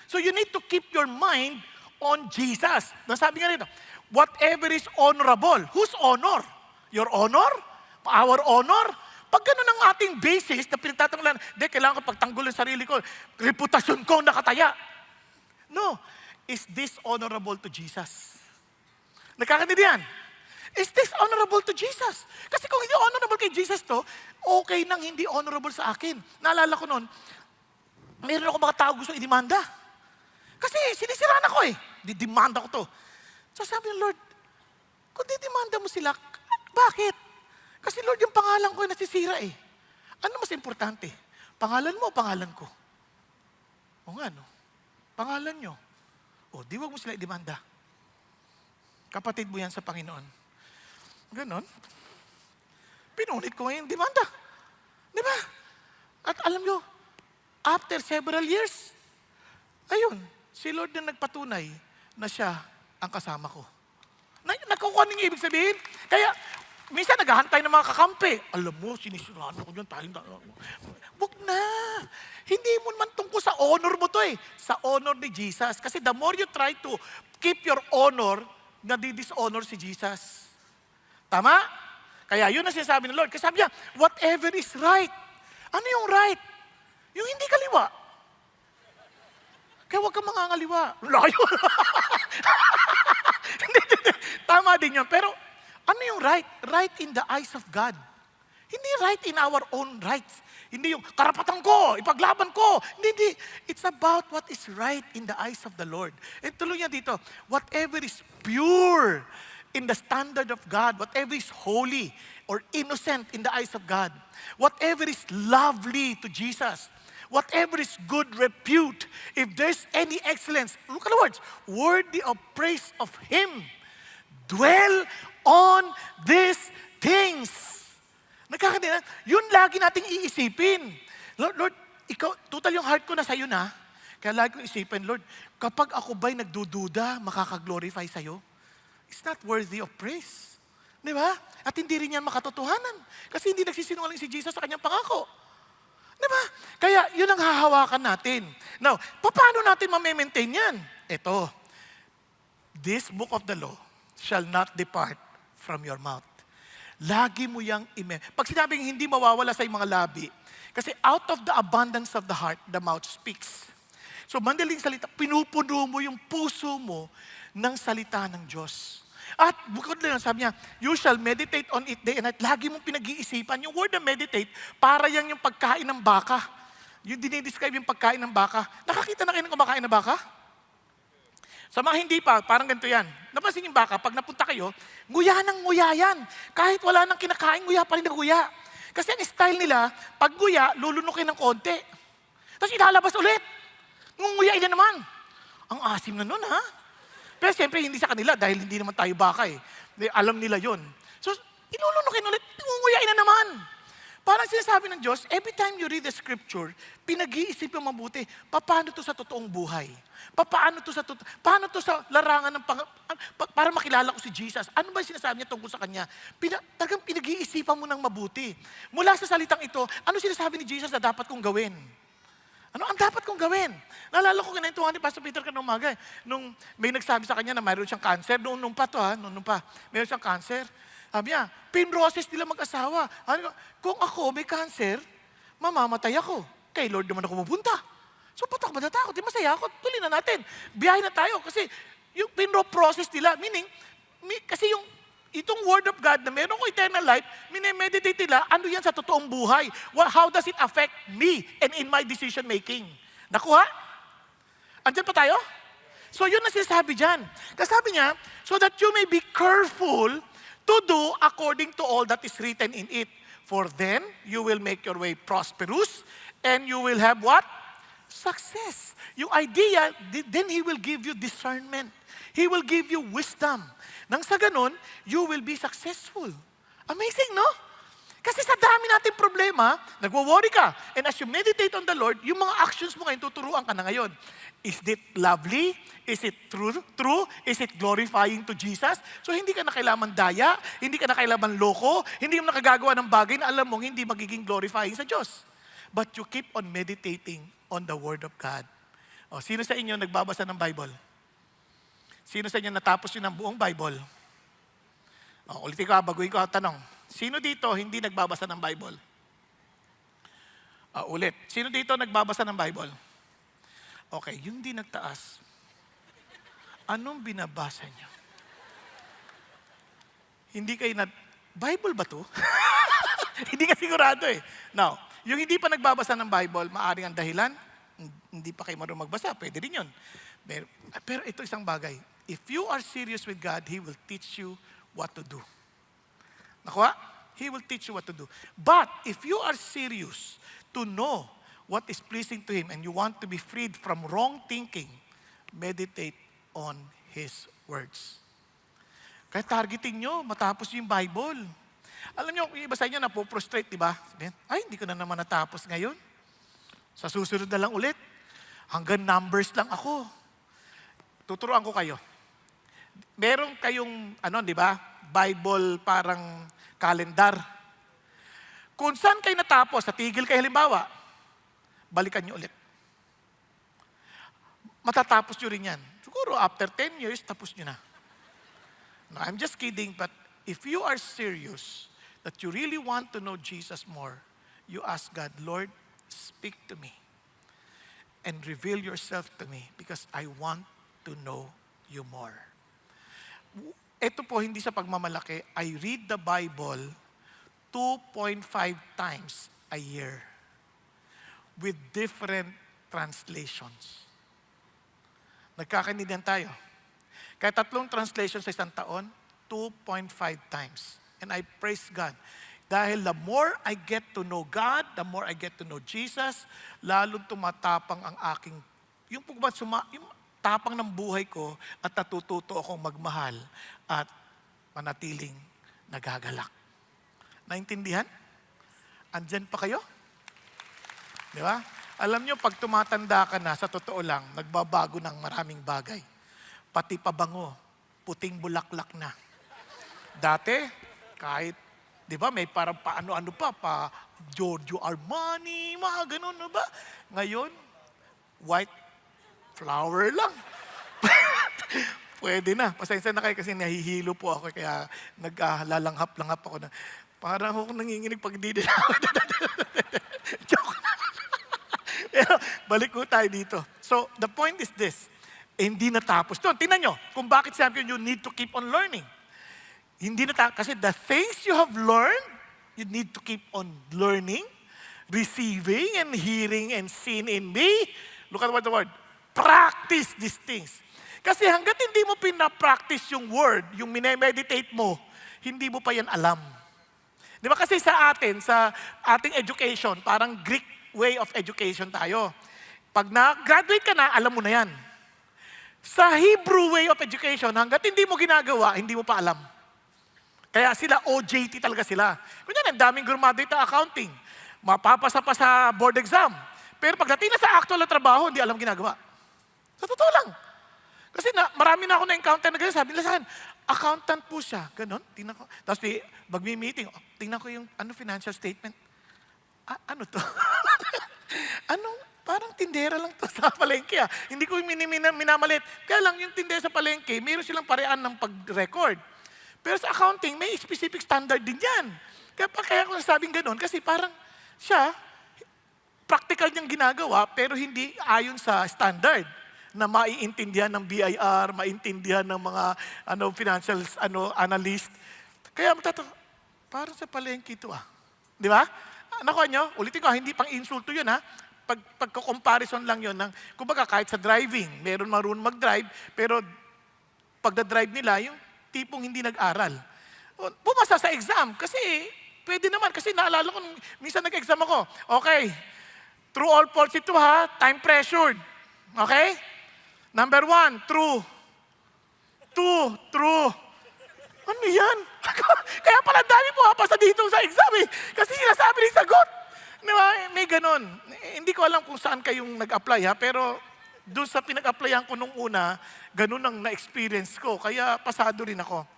So, you need to keep your mind on Jesus. Nasabi nga rito, whatever is honorable. Whose honor? Your honor? Our honor? Pag ganun ang ating basis na pinagtatanggalan, kailangan ko pagtanggol ang sarili ko, reputasyon ko nakataya. No. Is this honorable to Jesus? Nagkakaintindihan? Is this honorable to Jesus? Kasi kung hindi honorable kay Jesus to, okay nang hindi honorable sa akin. Naalala ko noon, meron ako mga tao gusto idemanda. Kasi sinisiraan ako eh. Didemanda ko to. So sabi ng Lord, kung didemanda mo sila, bakit? Kasi Lord, yung pangalan ko ay nasisira eh. Ano mas importante? Pangalan mo o pangalan ko? O nga no? Pangalan nyo. O, di wag mo sila idemanda. Kapatid mo yan sa Panginoon. Ganon. Pinunit ko ngayon demanda. Di ba? At alam nyo, after several years, ayun, si Lord na nagpatunay na siya ang kasama ko. Nakukuha niyo ibig sabihin? Kaya, minsan naghahantay ng mga kakampi. Alam mo, sinisiraan ako dyan, Wag na. Hindi mo naman tungkol sa honor mo to eh. Sa honor ni Jesus. Kasi the more you try to keep your honor, nadi-dishonor si Jesus. Tama? Kaya yun ang sinasabi ng Lord. Kasi sabi niya, whatever is right. Ano yung right? Yung hindi kaliwa. Kaya huwag kang mangangaliwa. Layo. Tama din yun. Pero ano yung right? Right in the eyes of God. Hindi right in our own rights. Hindi yung karapatan ko, ipaglaban ko. Hindi. It's about what is right in the eyes of the Lord. And tuloy niya dito, whatever is pure in the standard of God, whatever is holy or innocent in the eyes of God, whatever is lovely to Jesus, whatever is good repute, if there's any excellence, look at the words, worthy of praise of Him, dwell on these things. Nagkakaintindihan? Yun lagi nating iisipin. Lord, ikaw, total yung heart ko na sa'yo na. Kaya lagi kong isipin, Lord, kapag ako ba'y nagdududa, makakaglorify sa'yo, it's not worthy of praise. Di ba? At hindi rin yan makatotohanan. Kasi hindi nagsisinungaling si Jesus sa kanyang pangako. Di ba? Kaya yun ang hahawakan natin. Now, paano natin ma-maintain yan? Ito, this book of the law shall not depart from your mouth. Lagi mo yang pag sinabing hindi mawawala sa mga labi, kasi out of the abundance of the heart, the mouth speaks. So, madaling salita, pinupuno mo yung puso mo ng salita ng Diyos. At bukod na yun, sabi niya, you shall meditate on it day and night. Lagi mong pinag-iisipan. Yung word na meditate, para yan yung pagkain ng baka. Yung dinidescribe yung pagkain ng baka. Nakakita na kayo ng kumakain ng baka? Sa mga hindi pa, parang ganito yan. Napansin yung baka, pag napunta kayo, nguya ng nguya yan. Kahit wala nang kinakain, nguya pa rin na nguya. Kasi ang style nila, pag nguya, lulunukin ng konti. Tapos ilalabas ulit. Ngunguyain na naman. Ang asim na nun, ha? Pero siyempre, hindi sa kanila dahil hindi naman tayo baka eh. Alam nila yon. So, ilulunukin ulit, ngunguyain na naman. Parang sinasabi ng Diyos, every time you read the scripture, pinag-iisip yung mabuti, paano to sa totoong buhay? Paano to sa larangan ng para makilala ko si Jesus? Ano ba yung sinasabi niya tungkol sa Kanya? Talagang pinag-iisipan mo ng mabuti. Mula sa salitang ito, ano sinasabi ni Jesus na dapat kong gawin? Ano ang dapat kong gawin? Naalala ko kinentuhan ni Pastor Peter kanong umaga. Nung may nagsabi sa kanya na mayroon siyang cancer, noon pa to ha, noon pa, mayroon siyang cancer. Sabi niya, pinroses nila mag-asawa. Kung ako may cancer, mamamatay ako. Kay Lord naman ako pupunta. So ba't ako matatakot? Di masaya ako, tuloy na natin. Biyahe na tayo kasi yung pinro-process nila, meaning, kasi itong Word of God na meron ko eternal life, minemeditate nila, ano yan sa totoong buhay? How does it affect me and in my decision making? Nakuha? Andyan pa tayo? So yun ang sinasabi dyan. Kasi sabi niya, so that you may be careful to do according to all that is written in it. For then, you will make your way prosperous and you will have what? Success. Yung idea, then He will give you discernment. He will give you wisdom. Nang sa ganun, you will be successful. Amazing, no? Kasi sa dami nating problema, nagwo-worry ka. And as you meditate on the Lord, yung mga actions mo ngayon, tuturuan ka na ngayon. Is it lovely? Is it true? Is it glorifying to Jesus? So hindi ka na kailangan daya, hindi ka na kailangan loko, hindi mo nakagagawa ng bagay na alam mong hindi magiging glorifying sa Diyos. But you keep on meditating on the Word of God. O, sino sa inyo nagbabasa ng Bible? Sino sa inyo natapos yun ang buong Bible? O, ulitin ko, baguhin ko ang tanong. Sino dito hindi nagbabasa ng Bible? Ulit. Sino dito nagbabasa ng Bible? Okay, yung di nagtaas, anong binabasa niyo? Hindi kayo Bible ba to? Hindi ka sigurado eh. Now, yung hindi pa nagbabasa ng Bible, maaring ang dahilan, hindi pa kayo marunong magbasa, pwede rin yun. Pero ito isang bagay. If you are serious with God, He will teach you what to do. Nakuha? He will teach you what to do. But if you are serious to know what is pleasing to Him and you want to be freed from wrong thinking, meditate on His words. Kaya targeting nyo, matapos yung Bible. Alam nyo, yung iba sa inyo napoprostrate, di ba? Sabihin, ay, hindi ko na naman natapos ngayon. Sa susunod na lang ulit. Hanggang numbers lang ako. Tuturuan ko kayo. Meron kayong, di ba? Bible parang calendar. Kung saan kayo natapos, sa tigil kayo halimbawa, balikan nyo ulit. Matatapos nyo rin yan. Siguro after 10 years, tapos nyo na. No, I'm just kidding, but if you are serious that you really want to know Jesus more, you ask God, Lord, speak to me and reveal yourself to me because I want to know you more. Ito po, hindi sa pagmamalaki, I read the Bible 2.5 times a year with different translations. Nagkakaintindihan tayo. Kaya 3 translations sa isang taon, 2.5 times. And I praise God. Dahil the more I get to know God, the more I get to know Jesus, lalong tumatapang ang aking, yung tapang ng buhay ko at natututo akong magmahal at manatiling nagagalak. Naintindihan? Andyan pa kayo? Di ba? Alam nyo, pag tumatanda ka na, sa totoo lang, nagbabago ng maraming bagay. Pati pabango, puting bulaklak na. Dati, kahit, di ba, may parang paano-ano pa Giorgio Armani, mga ganun, ba? Ngayon, white flower lang. Pwede na. Pasensya na kayo kasi nahihilo po ako, kaya naglalanghap-langhap ako na. Parang ako nanginginig pag di din ako. Joke. Pero balik ko tayo dito. So, the point is this. Hindi natapos doon. Tingnan nyo, kung bakit sabi you need to keep on learning. Hindi natapos. Kasi the things you have learned, you need to keep on learning, receiving, and hearing, and seeing in me. Look at what the word. Practice these things. Kasi hanggat hindi mo pinapractice yung word, yung minemeditate mo, hindi mo pa yan alam. Di ba kasi sa atin, sa ating education, parang Greek way of education tayo. Pag na-graduate ka na, alam mo na yan. Sa Hebrew way of education, hanggat hindi mo ginagawa, hindi mo pa alam. Kaya sila, OJT talaga sila. Kunyari, ang daming graduate na accounting. Mapapasa pa sa board exam. Pero pagdating na sa actual na trabaho, hindi alam ginagawa. Sa totoo lang. Kasi marami na ako na-encounter na gano'n. Sabi nila sa akin, accountant po siya. Ganon, tingnan ko. Tapos mag-meeting, tingnan ko yung financial statement. Ano to? Parang tindera lang to sa palengke. Hindi ko minamalit. Kaya lang yung tindera sa palengke, mayroon silang parean ng pag-record. Pero sa accounting, may specific standard din yan. Kaya ko nasabing gano'n, kasi parang siya, practical niyang ginagawa, pero hindi ayon sa standard na maiintindihan ng BIR, maintindihan ng mga financial analyst. Kaya parang sa palengke ito Di ba? Nakuha nyo, ulitin ko, hindi pang insulto yun pagko-comparison lang yun ng, kumbaga kahit sa driving, meron marunong mag-drive, pero pagda-drive nila, yung tipong hindi nag-aral. Pumasa sa exam, kasi pwede naman, kasi naalala ko, minsan nag-exam ako, okay, true or false ito time pressured. Okay? Number 1, true. 2, true. Ano yan? Kaya pala dami pumapasa dito sa exam kasi sinasabi rin sagot. May ganon. Hindi ko alam kung saan kayong nag-apply pero doon sa pinag-applyan ko nung una, ganon ang na-experience ko. Kaya pasado rin ako.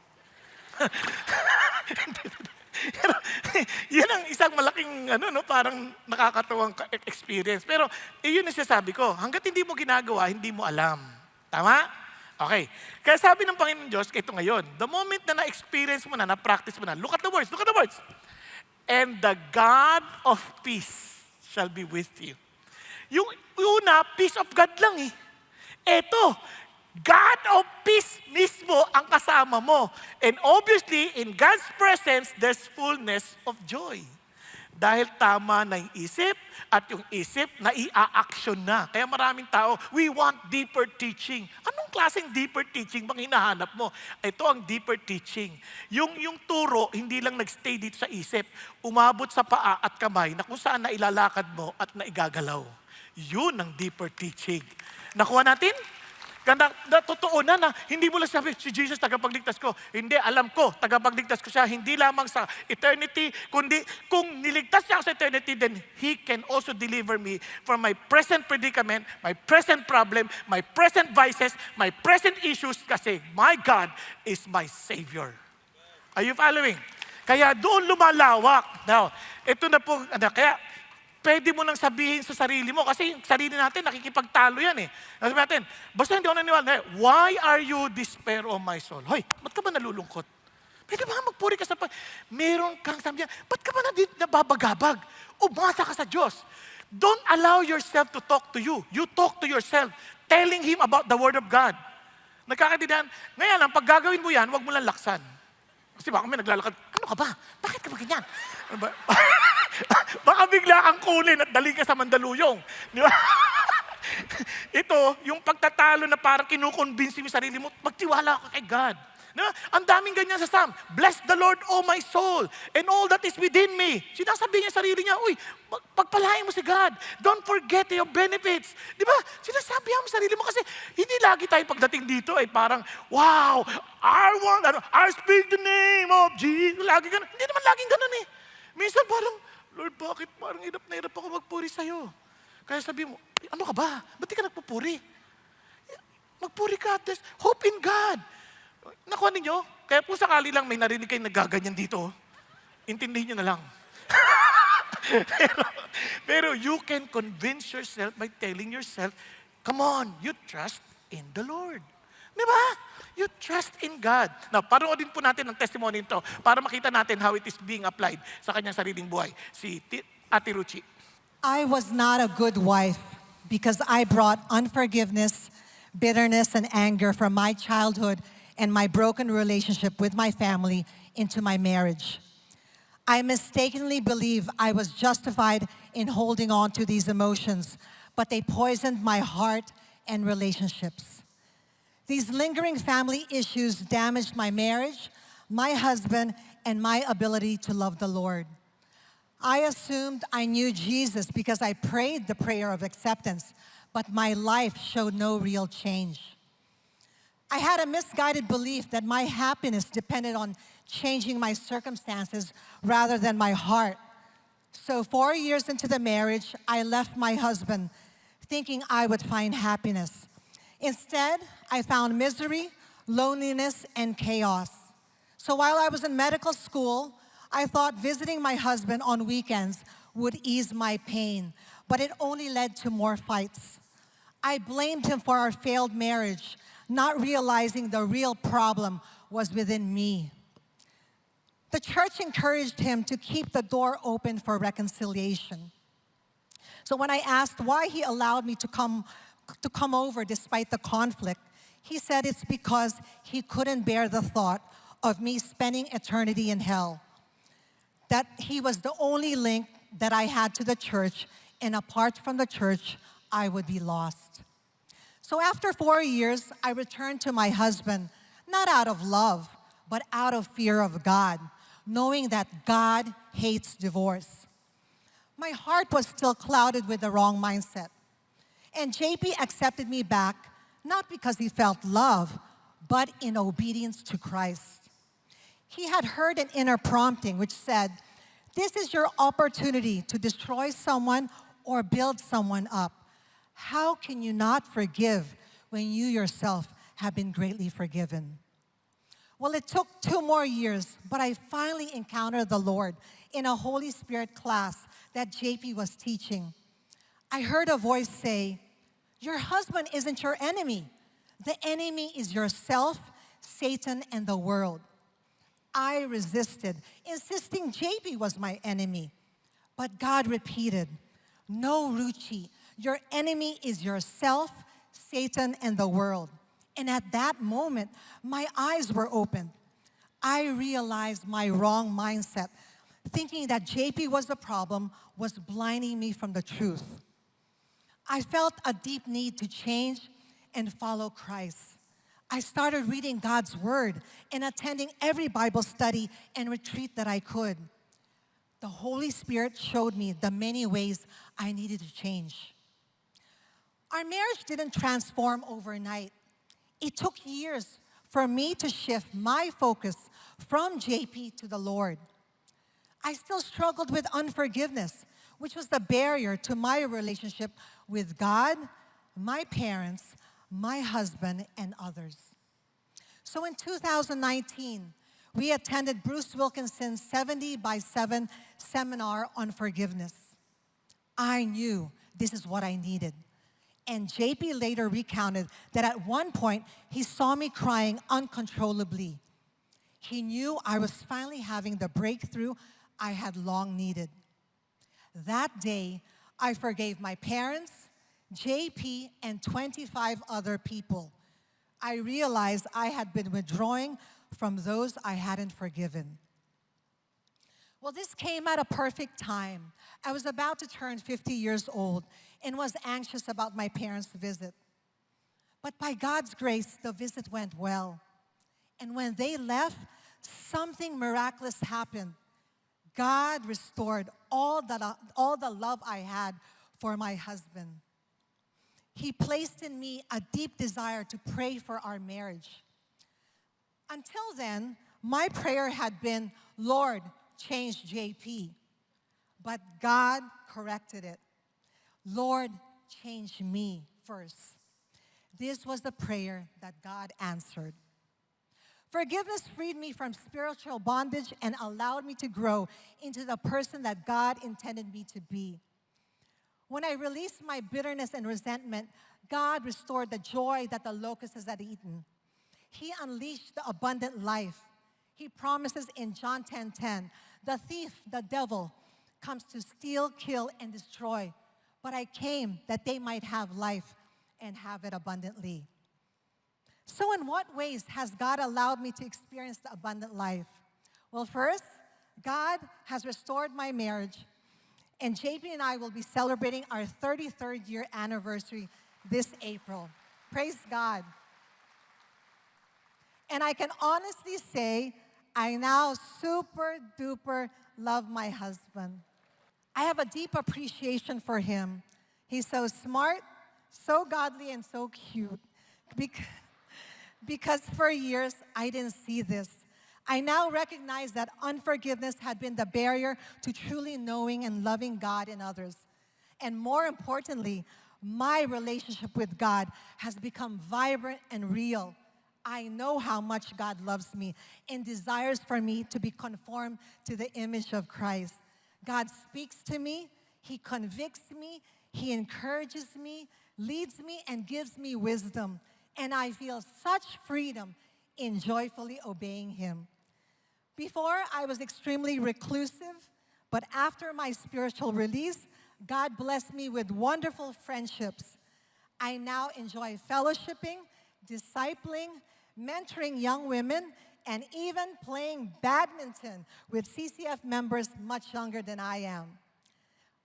Yan ang isang malaking parang nakakatuwang experience. Pero yun ang sinasabi ko, hanggat hindi mo ginagawa, hindi mo alam. Tama? Okay. Kaya sabi ng Panginoon Diyos, ito ngayon, the moment na na-experience mo na-practice mo na, look at the words. And the God of peace shall be with you. Yung una, peace of God lang Eto, God of peace mismo ang kasama mo. And obviously, in God's presence, there's fullness of joy. Dahil tama na yung isip, at yung isip na i-action na. Kaya maraming tao, we want deeper teaching. Anong klaseng deeper teaching bang hinahanap mo? Ito ang deeper teaching. Yung turo, hindi lang nagstay dito sa isip, umabot sa paa at kamay na kung saan na ilalakad mo at na igagalaw. Yun ang deeper teaching. Nakuha natin? Kanda totoo na hindi mo lang sabi, si Jesus tagapagligtas ko. Hindi, alam ko, tagapagligtas ko siya, hindi lamang sa eternity, kundi kung niligtas siya sa eternity, then He can also deliver me from my present predicament, my present problem, my present vices, my present issues, kasi my God is my Savior. Are you following? Kaya doon lumalawak. Now, ito na po, kaya pwede mo nang sabihin sa sarili mo, kasi yung sarili natin, nakikipagtalo yan Sabi natin, basta hindi ako naniwala, why are you despair, O my soul? Hoy, ba't ka ba nalulungkot? Pwede ba magpuri ka sa meron kang sabi niya, ba't ka ba nababagabag? Umasa ka sa Diyos. Don't allow yourself to talk to you. You talk to yourself, telling Him about the Word of God. Nagkakaintindihan. Ngayon, ang paggagawin mo yan, huwag mo lang laksan. Kasi baka may naglalakad, ano ka ba? Bakit ka ba ganyan? Baka bigla kang kunin at dali ka sa Mandaluyong. Di ba? Ito, yung pagtatalo na parang kinukonvince mo sarili mo, magtiwala ka kay God. Di ba? Ang daming ganyan sa Psalm. Bless the Lord, O my soul, and all that is within me. Sinasabi niya sarili niya, uy, pagpalain mo si God. Don't forget your benefits. Di ba? Sinasabi mo sarili mo kasi hindi lagi tayo pagdating dito parang, wow, I speak the name of Jesus. Lagi ganun. Hindi naman laging ganun Minsan parang, Lord, bakit parang hirap na hirap ako magpuri sa'yo? Kaya sabi mo, ano ka ba? Ba't di ka nagpupuri? Magpuri ka, hope in God. Nakuha ninyo? Kaya po sakali lang may narinig kayo nagaganyan dito, intindihin nyo na lang. pero you can convince yourself by telling yourself, come on, you trust in the Lord. Di ba? You trust in God. Now, paroodin po natin ang testimony nito para makita natin how it is being applied sa kanyang sariling buhay. Si Ate Ruchi. I was not a good wife because I brought unforgiveness, bitterness, and anger from my childhood and my broken relationship with my family into my marriage. I mistakenly believe I was justified in holding on to these emotions, but they poisoned my heart and relationships. These lingering family issues damaged my marriage, my husband, and my ability to love the Lord. I assumed I knew Jesus because I prayed the prayer of acceptance, but my life showed no real change. I had a misguided belief that my happiness depended on changing my circumstances rather than my heart. So 4 years into the marriage, I left my husband thinking I would find happiness. Instead, I found misery, loneliness, and chaos. So while I was in medical school, I thought visiting my husband on weekends would ease my pain, but it only led to more fights. I blamed him for our failed marriage, not realizing the real problem was within me. The church encouraged him to keep the door open for reconciliation. So when I asked why he allowed me to come over despite the conflict, he said it's because he couldn't bear the thought of me spending eternity in hell. That he was the only link that I had to the church, and apart from the church, I would be lost. So after 4 years, I returned to my husband, not out of love, but out of fear of God, knowing that God hates divorce. My heart was still clouded with the wrong mindset. And JP accepted me back, not because he felt love, but in obedience to Christ. He had heard an inner prompting which said, "This is your opportunity to destroy someone or build someone up. How can you not forgive when you yourself have been greatly forgiven?" Well, it took 2 more years, but I finally encountered the Lord in a Holy Spirit class that JP was teaching. I heard a voice say, "Your husband isn't your enemy. The enemy is yourself, Satan, and the world." I resisted, insisting JP was my enemy. But God repeated, "No, Ruchi, your enemy is yourself, Satan, and the world." And at that moment, my eyes were opened. I realized my wrong mindset, thinking that JP was the problem, was blinding me from the truth. I felt a deep need to change and follow Christ. I started reading God's Word and attending every Bible study and retreat that I could. The Holy Spirit showed me the many ways I needed to change. Our marriage didn't transform overnight. It took years for me to shift my focus from JP to the Lord. I still struggled with unforgiveness, which was the barrier to my relationship with God, my parents, my husband, and others. So in 2019, we attended Bruce Wilkinson's 70 by 7 seminar on forgiveness. I knew this is what I needed. And JP later recounted that at one point, he saw me crying uncontrollably. He knew I was finally having the breakthrough I had long needed. That day, I forgave my parents, JP, and 25 other people. I realized I had been withdrawing from those I hadn't forgiven. Well, this came at a perfect time. I was about to turn 50 years old and was anxious about my parents' visit. But by God's grace, the visit went well. And when they left, something miraculous happened. God restored all the love I had for my husband. He placed in me a deep desire to pray for our marriage. Until then, my prayer had been, "Lord, change JP." But God corrected it. "Lord, change me first." This was the prayer that God answered. Forgiveness freed me from spiritual bondage and allowed me to grow into the person that God intended me to be. When I released my bitterness and resentment, God restored the joy that the locusts had eaten. He unleashed the abundant life. He promises in John 10:10, "The thief, the devil, comes to steal, kill, and destroy. But I came that they might have life and have it abundantly." So in what ways has God allowed me to experience the abundant life? Well, first, God has restored my marriage, and JP and I will be celebrating our 33rd year anniversary this April. Praise God. And I can honestly say, I now super duper love my husband. I have a deep appreciation for him. He's so smart, so godly, and so cute. Bec- Because for years, I didn't see this. I now recognize that unforgiveness had been the barrier to truly knowing and loving God and others. And more importantly, my relationship with God has become vibrant and real. I know how much God loves me and desires for me to be conformed to the image of Christ. God speaks to me, He convicts me, He encourages me, leads me, and gives me wisdom. And I feel such freedom in joyfully obeying Him. Before, I was extremely reclusive, but after my spiritual release, God blessed me with wonderful friendships. I now enjoy fellowshipping, discipling, mentoring young women, and even playing badminton with CCF members much younger than I am.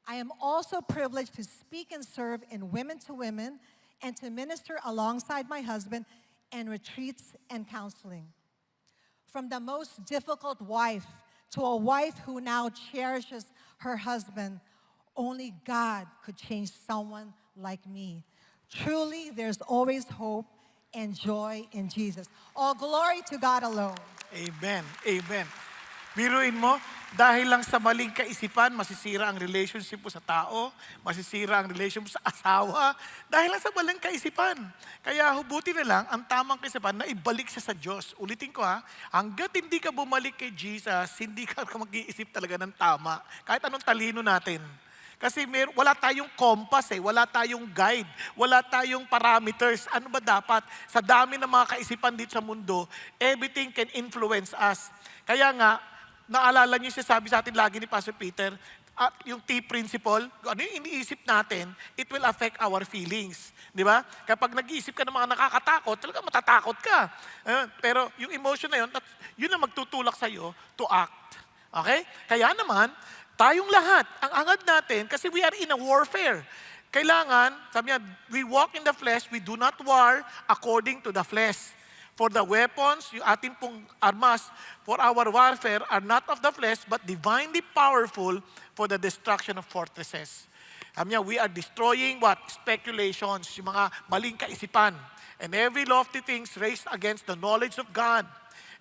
I am also privileged to speak and serve in Women to Women and to minister alongside my husband in retreats and counseling. From the most difficult wife to a wife who now cherishes her husband, only God could change someone like me. Truly, there's always hope and joy in Jesus. All glory to God alone. Amen. Amen. Biruin mo, dahil lang sa maling kaisipan, masisira ang relationship mo sa tao, masisira ang relationship mo sa asawa, dahil lang sa maling kaisipan. Kaya hubuti na lang, ang tamang kaisipan na ibalik siya sa Diyos. Ulitin ko ha, hanggat hindi ka bumalik kay Jesus, hindi ka mag-iisip talaga ng tama. Kahit anong talino natin. Kasi wala tayong compass wala tayong guide, wala tayong parameters. Ano ba dapat? Sa dami ng mga kaisipan dito sa mundo, everything can influence us. Kaya nga, naalala niyo siya sabi sa atin lagi ni Pastor Peter, yung T principle, ano yung iniisip natin, it will affect our feelings. Di ba? Kapag nag-iisip ka ng mga nakakatakot, talaga matatakot ka. Pero yung emotion na yun ang magtutulak sa'yo to act. Okay? Kaya naman, tayong lahat, ang angad natin, kasi we are in a warfare. Kailangan, sabi niya, we walk in the flesh, we do not war according to the flesh. For the weapons, yung ating pong armas for our warfare are not of the flesh, but divinely powerful for the destruction of fortresses. Sabi niya, we are destroying what? Speculations, yung mga maling kaisipan. And every lofty things raised against the knowledge of God.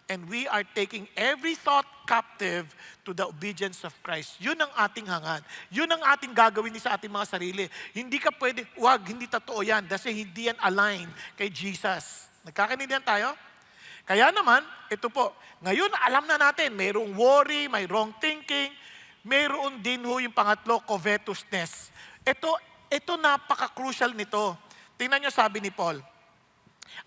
And we are taking every thought captive to the obedience of Christ. Yun ang ating hangad. Yun ang ating gagawin sa ating mga sarili. Hindi ka pwede, hindi totoo yan. Kasi hindi yan aligned kay Jesus. Nagkakaintindihan tayo? Kaya naman, ito po, ngayon alam na natin, mayroong worry, may wrong thinking, mayroon din yung pangatlo, covetousness. Ito napaka-crucial nito. Tingnan nyo sabi ni Paul,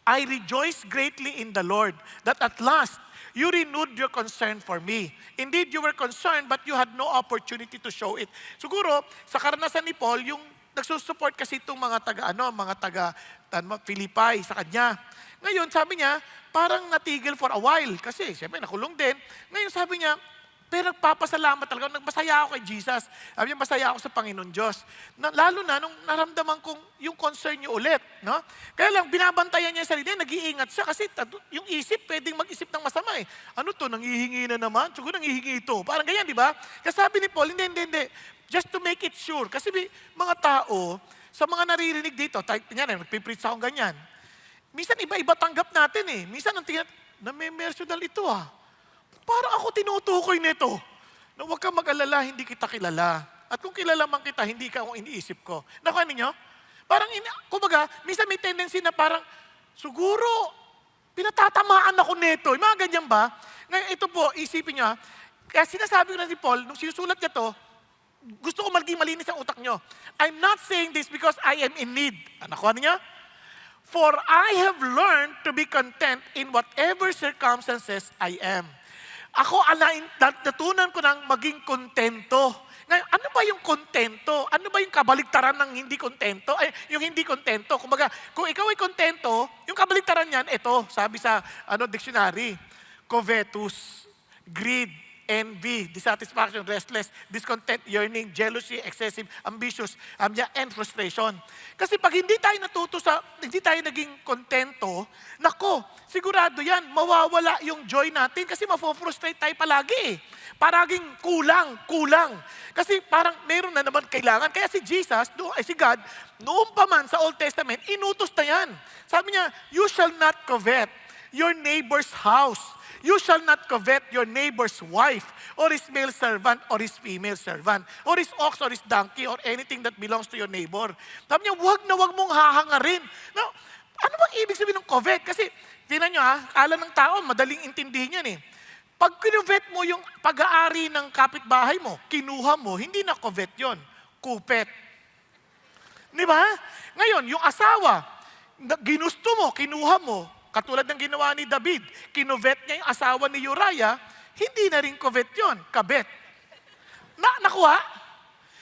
I rejoice greatly in the Lord that at last you renewed your concern for me. Indeed, you were concerned but you had no opportunity to show it. Siguro, sa karanasan ni Paul, yung nagsusupport kasi itong mga taga Philippi sa kanya. Ngayon, sabi niya, parang natigil for a while kasi siyempre nakulong din. Ngayon sabi niya, pero nagpapasalamat talaga. Nagmasaya ako kay Jesus. Sabi niya, masaya ako sa Panginoon Diyos. Lalo na nung naramdaman kong yung concern niyo ulit. No? Kaya lang, binabantayan niya yung sarili. Nag-iingat siya kasi yung isip pwedeng mag-isip ng masama Ano to, nangihingi na naman? Siguro nangihingi ito. Parang ganyan, di ba? Kaya sabi ni Paul, hindi. Just to make it sure. Kasi mga tao, sa mga naririnig dito, nagpipreach akong ganyan. Minsan iba-iba tanggap natin Minsan ang tingnan, na-mersional ito Parang ako tinutukoy nito. Na huwag kang mag-alala, hindi kita kilala. At kung kilala man kita, hindi ka akong iniisip ko. Nakuha ninyo? Parang, kumbaga, minsan may tendency na parang, siguro, pinatatamaan ako nito. Yung mga ganyan ba? Ngayon, ito po, isipin nyo kaya sinasabi ko na si Paul, nung sinusulat niya to, gusto ko maging malinis ang utak nyo. I'm not saying this because I am in need. Nakuha ninyo? For I have learned to be content in whatever circumstances I am. Ako, natutunan ko ng maging kontento. Ngayon, ano ba yung kontento? Ano ba yung kabaligtaran ng hindi kontento? Yung hindi kontento. Kumbaga, kung ikaw ay kontento, yung kabaligtaran niyan, ito, sabi sa dictionary, covetous, greed, envy, dissatisfaction, restless, discontent, yearning, jealousy, excessive, ambitious, and frustration. Kasi pag hindi tayo naging kontento, nako, sigurado yan, mawawala yung joy natin kasi mafo-frustrate tayo palagi eh. Paraging kulang. Kasi parang meron na naman kailangan. Kaya si God, noong pa man sa Old Testament, inutos na yan. Sabi niya, you shall not covet your neighbor's house. You shall not covet your neighbor's wife, or his male servant, or his female servant, or his ox, or his donkey, or anything that belongs to your neighbor. Sabi niya, wag mong hahangarin. Now, ano bang ibig sabihin ng covet? Kasi, tingnan nyo kala ng tao, madaling intindihin yan eh. Pag kinovet mo yung pag-aari ng kapitbahay mo, kinuha mo, hindi na covet yon, kupet. Di ba? Ngayon, yung asawa, ginusto mo, kinuha mo, katulad ng ginawa ni David, kinovet niya yung asawa ni Uriah, hindi na rin covet yon, kabet. Nakuha?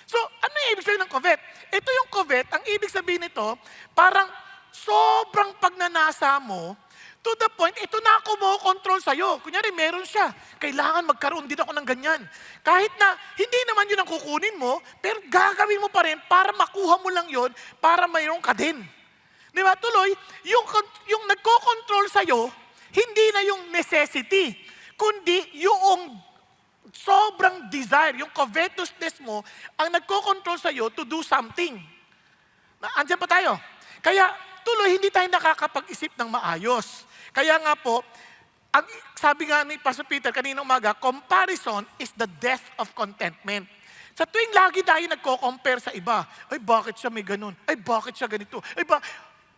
So, ano yung ibig sabihin ng covet? Ito yung covet, ang ibig sabihin nito, parang sobrang pagnanasa mo, to the point, ito na ako mo control sa'yo. Kunyari, meron siya. Kailangan magkaroon din ako ng ganyan. Kahit na, hindi naman yun ang kukunin mo, pero gagawin mo pa rin para makuha mo lang yun, para mayroon ka din. Di ba? Tuloy, yung nagko-control sa'yo, hindi na yung necessity, kundi yung sobrang desire, yung covetousness mo, ang nagko-control sa'yo to do something. Andiyan pa tayo. Kaya, tuloy, hindi tayo nakakapag-isip ng maayos. Kaya nga po, ang sabi nga ni Pastor Peter kanina umaga, comparison is the death of contentment. Sa tuwing lagi tayo nagko-compare sa iba, ay bakit siya may ganun? Ay bakit siya ganito?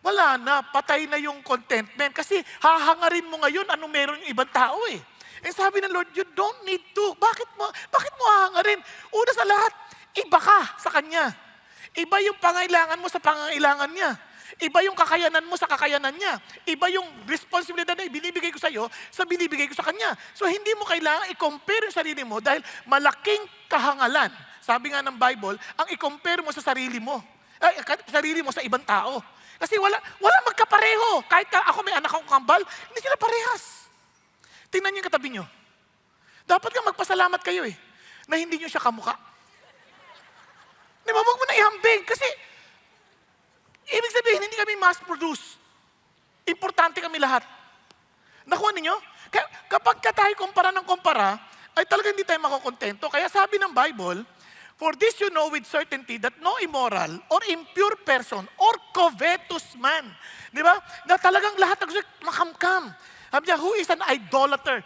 Wala na, patay na yung contentment. Kasi hahangarin mo ngayon ano meron yung ibang tao eh. And sabi ng Lord, you don't need to. Bakit mo hahangarin? Una sa lahat, iba ka sa Kanya. Iba yung pangailangan mo sa pangailangan niya. Iba yung kakayanan mo sa kakayanan niya. Iba yung responsibilidad na ibinibigay ko sa iyo sa binibigay ko sa Kanya. So hindi mo kailangan i-compare yung sarili mo dahil malaking kahangalan. Sabi nga ng Bible, ang i-compare mo sa sarili mo sa ibang tao. Kasi wala magkapareho. Kahit ako may anak akong kambal, hindi sila parehas. Tingnan niyo yung katabi niyo. Dapat nga magpasalamat kayo na hindi niyo siya kamukha. Di ba? Huwag mo na ihambing kasi ibig sabihin, hindi kami mass-produce. Importante kami lahat. Nakuha ninyo? Kapag tayo kumpara ng kumpara, ay talaga hindi tayo makukontento. Kaya sabi ng Bible, for this you know with certainty that no immoral or impure person or covetous man, di ba? Na talagang lahat makamkam. Sabi niya, who is an idolater?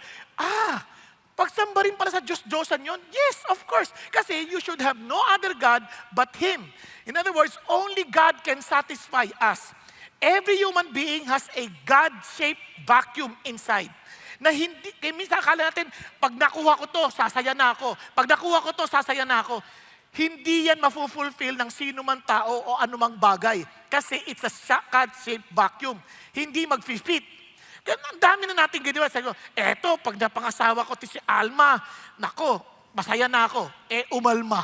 Pagsamba rin pala sa Diyos-Diyosan yun? Yes, of course. Kasi you should have no other God but Him. In other words, only God can satisfy us. Every human being has a God-shaped vacuum inside. Na hindi, minsan akala natin, pag nakuha ko to, sasaya na ako. Pag nakuha ko to, sasaya na ako. Hindi yan mafulfill ng sino man tao o anumang bagay. Kasi it's a God-shaped vacuum. Hindi mag-fit. Kaya ang dami na natin ginawa. Sabi ko, eto, pag napangasawa ko si Alma, nako, masaya na ako. Umalma.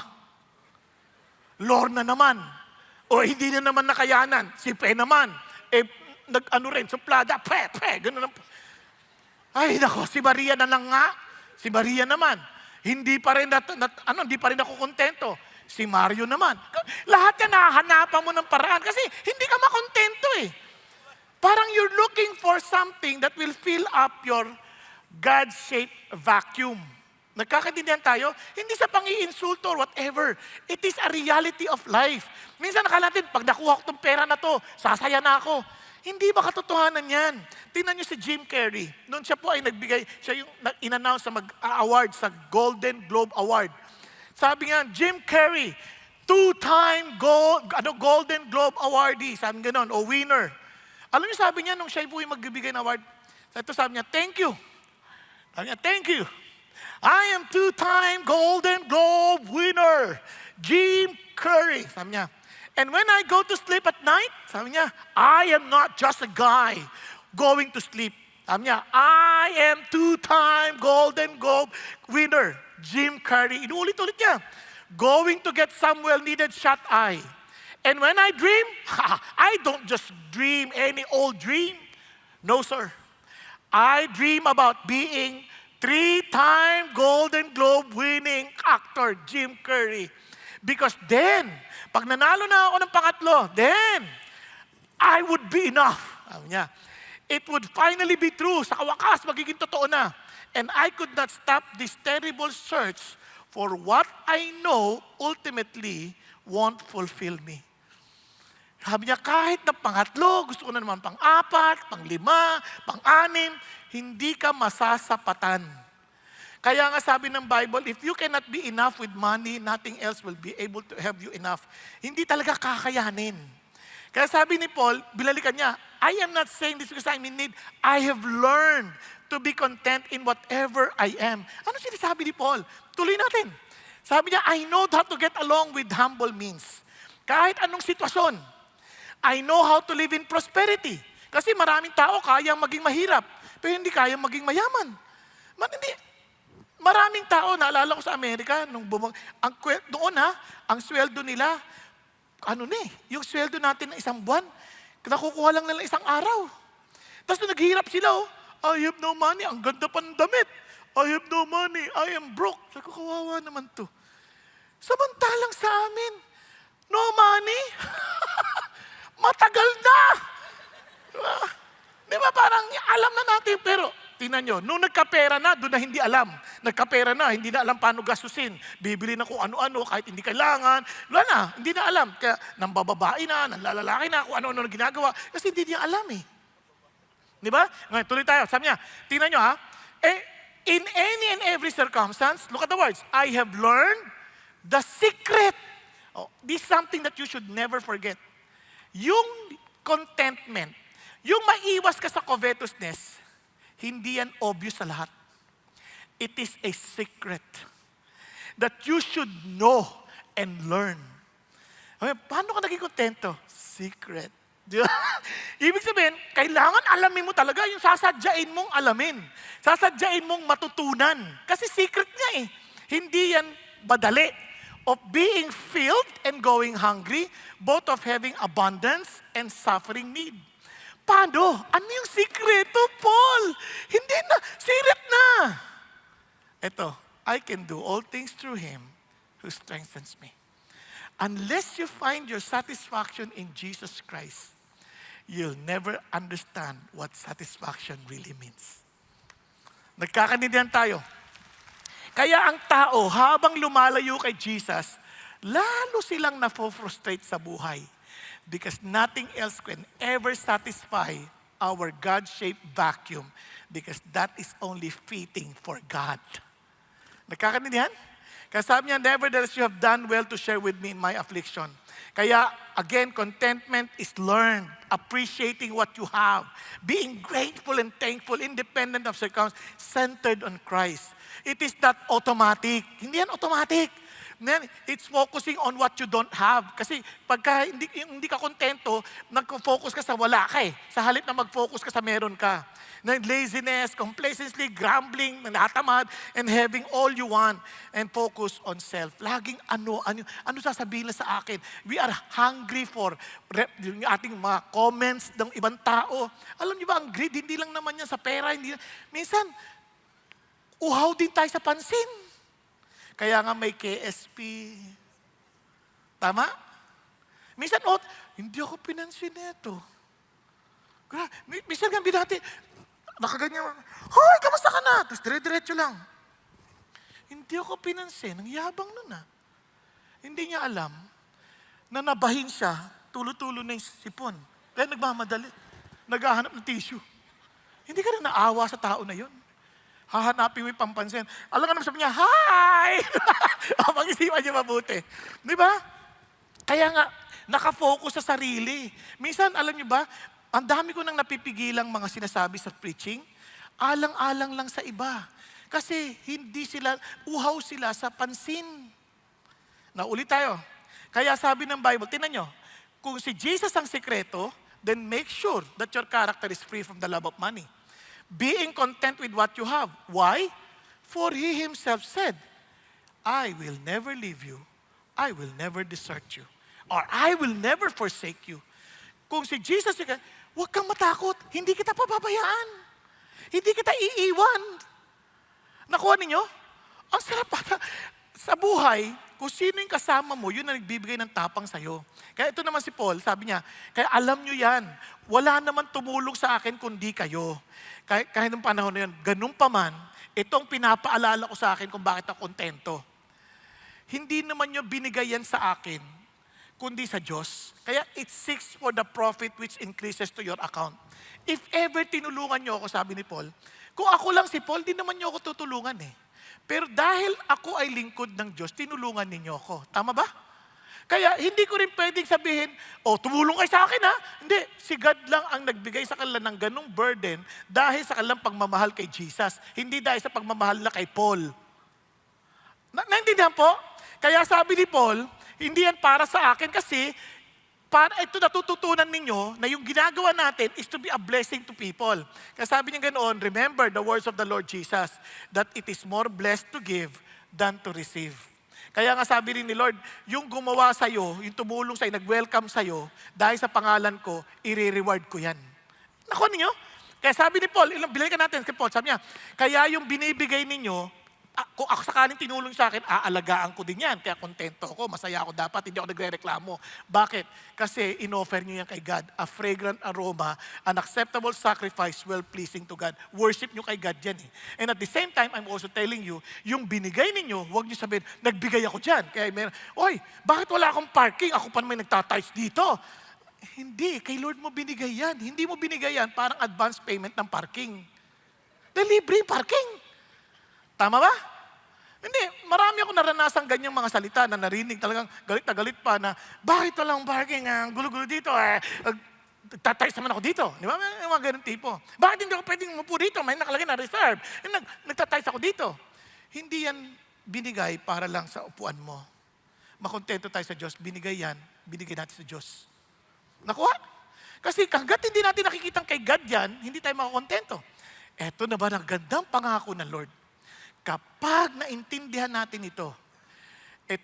Lorna naman. O hindi na naman nakayanan. Si Pe naman. Suplada. Ganun lang. Ay, nako, si Maria na lang nga. Si Maria naman. Hindi pa rin ako kontento. Si Mario naman. Lahat yan, nahahanapan mo ng paraan. Kasi hindi ka makontento Parang you're looking for something that will fill up your God-shaped vacuum. Nagkakaintindihan tayo? Hindi sa pang-iinsulto or whatever. It is a reality of life. Minsan nakala natin, pag nakuha ko itong pera na to, sasaya na ako. Hindi ba katotohanan yan? Tingnan niyo si Jim Carrey. Noon siya po ay siya yung in-announce sa mag-award, sa Golden Globe Award. Sabi nga, Jim Carrey, 2-time Golden Globe awardee. Sabi nga noon, o winner. Alam niyo sabi niya, nung siya po yung magbibigay ng award, sabi niya, thank you. Sabi niya, thank you. I am 2-time Golden Globe winner, Jim Carrey. Sabi niya, and when I go to sleep at night, sabi niya, I am not just a guy going to sleep. Sabi niya, I am 2-time Golden Globe winner, Jim Carrey. Inuulit-ulit niya, going to get some well-needed shut eye. And when I dream, I don't just dream any old dream. No, sir. I dream about being 3-time Golden Globe winning actor, Jim Carrey. Because then, pag nanalo na ako ng pangatlo, then, I would be enough. Sabi niya, it would finally be true. Sa kawakas, magiging totoo na. And I could not stop this terrible search for what I know ultimately won't fulfill me. Sabi niya, kahit na pangatlo, gusto ko na naman pang-4, pang-5, pang-6, hindi ka masasapatan. Kaya nga sabi ng Bible, if you cannot be enough with money, nothing else will be able to have you enough. Hindi talaga kakayanin. Kaya sabi ni Paul, binalikan niya, I am not saying this because I'm in need. I have learned to be content in whatever I am. Ano sinasabi ni Paul? Tuloy natin. Sabi niya, I know how to get along with humble means. Kahit anong sitwasyon, I know how to live in prosperity. Kasi maraming tao kayang maging mahirap, pero hindi kayang maging mayaman. Maraming tao, naalala ko sa Amerika, noon ang sweldo nila, yung sweldo natin ng isang buwan, nakukuha lang nila isang araw. Tapos nung naghihirap sila, I have no money, ang ganda pa ng damit. I have no money, I am broke. Sabi ko, kawawa naman to. Samantalang sa amin, no money? Matagal na! Di ba parang alam na natin, pero tingnan nyo, nung nagkapera na, doon na hindi alam. Nagkapera na, hindi na alam paano gastusin. Bibili na kung ano-ano, kahit hindi kailangan. Wala na, hindi na alam. Kaya nang bababae na, nang lalaki na, kung ano-ano na ginagawa. Kasi hindi niya alam eh. Di ba? Ngayon, tuloy tayo. Sabi niya, tingnan nyo in any and every circumstance, look at the words, I have learned the secret. This is something that you should never forget. Yung contentment, yung maiwas ka sa covetousness, hindi yan obvious sa lahat. It is a secret that you should know and learn. Paano ka naging kontento? Secret. Di ba? Ibig sabihin, kailangan alamin mo talaga yung sasadyain mong alamin. Sasadyain mong matutunan. Kasi secret nga eh. Hindi yan madali. Of being filled and going hungry, both of having abundance and suffering need. Paano? Ano yung sikreto, Paul? Hindi na, sirit na. Ito, I can do all things through Him who strengthens me. Unless you find your satisfaction in Jesus Christ, you'll never understand what satisfaction really means. Nagkakanindihan tayo. Kaya ang tao, habang lumalayo kay Jesus, lalo silang nafo-frustrate sa buhay. Because nothing else can ever satisfy our God-shaped vacuum. Because that is only fitting for God. Nagkakanindihan? Kaya sabi niya, nevertheless, you have done well to share with me in my affliction. Kaya, again, contentment is learned. Appreciating what you have. Being grateful and thankful, independent of circumstances, centered on Christ. It is not automatic. Hindi yan automatic. It's focusing on what you don't have. Kasi pagka hindi ka kontento, nag-focus ka sa wala ka eh. Sa halip na mag-focus ka sa meron ka. Laziness, complacency, grumbling, natamad, and having all you want, and focus on self. Laging ano sasabihin na sa akin. We are hungry for yung ating mga comments ng ibang tao. Alam niyo ba, ang greed, hindi lang naman yan sa pera. Minsan, uhaw din tayo sa pansin. Kaya nga may KSP. Tama? Minsan, hindi ako pinansin nito. Minsan nga binati, nakaganyan, hoy, kamusta ka na? Tapos dire-diretso lang. Hindi ako pinansin. Ang yabang nun ah. Hindi niya alam na nabahin siya, tulo-tulo na yung sipon. Kaya nagmamadali. Naghahanap ng tissue. Hindi ka na naawa sa tao na yun. Hahanapin mo yung pampansin. Alam nga naman sabi niya, hi! Pag-isipan niya mabuti. Di ba? Kaya nga, nakafocus sa sarili. Minsan, alam niyo ba, ang dami ko nang napipigilang mga sinasabi sa preaching, alang-alang lang sa iba. Kasi uhaw sila sa pansin. Naulit tayo. Kaya sabi ng Bible, tingnan nyo, kung si Jesus ang sekreto, then make sure that your character is free from the love of money. Being content with what you have. Why? For He Himself said, I will never leave you. I will never desert you. Or I will never forsake you. Kung si Jesus, huwag kang matakot. Hindi kita pababayaan. Hindi kita iiwan. Nakuha ninyo? Ang sarap ata. Sa buhay, kung sino yung kasama mo, yun ang nagbibigay ng tapang sa'yo. Kaya ito naman si Paul, sabi niya, kaya alam nyo yan, wala naman tumulong sa akin kundi kayo. Kahit nung panahon na yun, ganun pa man, ito ang pinapaalala ko sa akin kung bakit ako kontento. Hindi naman nyo binigay yan sa akin, kundi sa Diyos. Kaya it seeks for the profit which increases to your account. If ever tinulungan nyo ako, sabi ni Paul, kung ako lang si Paul, di naman nyo ako tutulungan eh. Pero dahil ako ay lingkod ng Diyos, tinulungan ninyo ako. Tama ba? Kaya hindi ko rin pwedeng sabihin, tumulong kayo sa akin ha. Hindi, si God lang ang nagbigay sa kanila ng ganung burden dahil sa kanilang pagmamahal kay Jesus. Hindi dahil sa pagmamahal na kay Paul. Naintindihan po? Kaya sabi ni Paul, hindi yan para sa akin kasi para ito natututunan ninyo na yung ginagawa natin is to be a blessing to people. Kaya sabi niya ganoon, remember the words of the Lord Jesus, that it is more blessed to give than to receive. Kaya nga sabi rin ni Lord, yung gumawa sa'yo, yung tumulong sa'yo, nag-welcome sa'yo, dahil sa pangalan ko, i-reward ko yan. Nakuha ninyo? Kaya sabi ni Paul, bilhin ka natin kay Paul, sabi niya, kaya yung binibigay ninyo, kung ako sakaling tinulong sa akin, aalagaan ko din yan. Kaya kontento ako, masaya ako dapat, hindi ako nagre-reklamo. Bakit? Kasi in-offer nyo yan kay God. A fragrant aroma, an acceptable sacrifice, well-pleasing to God. Worship nyo kay God yan eh. And at the same time, I'm also telling you, yung binigay ninyo, huwag nyo sabihin, nagbigay ako dyan. Kaya bakit wala akong parking? Ako pa naman nagtatiles dito. Hindi, kay Lord mo binigay yan. Hindi mo binigay yan parang advance payment ng parking. Libre parking. Tama ba? Hindi, marami ako naranasang ganyang mga salita na narinig talagang galit na galit pa na bakit walang parking, ang gulo-gulo dito, tatayos naman ako dito. Di ba? May mga ganun tipo. Bakit hindi ako pwedeng umupo dito? May nakalagay na reserve. Nagtatayos ako dito. Hindi yan binigay para lang sa upuan mo. Makontento tayo sa Diyos. Binigay yan, binigay natin sa Diyos. Nakuha? Kasi hanggat hindi natin nakikitang kay God yan, hindi tayo makakontento. Eto na ba ang gandang pangako ng Lord? Kapag naintindihan natin ito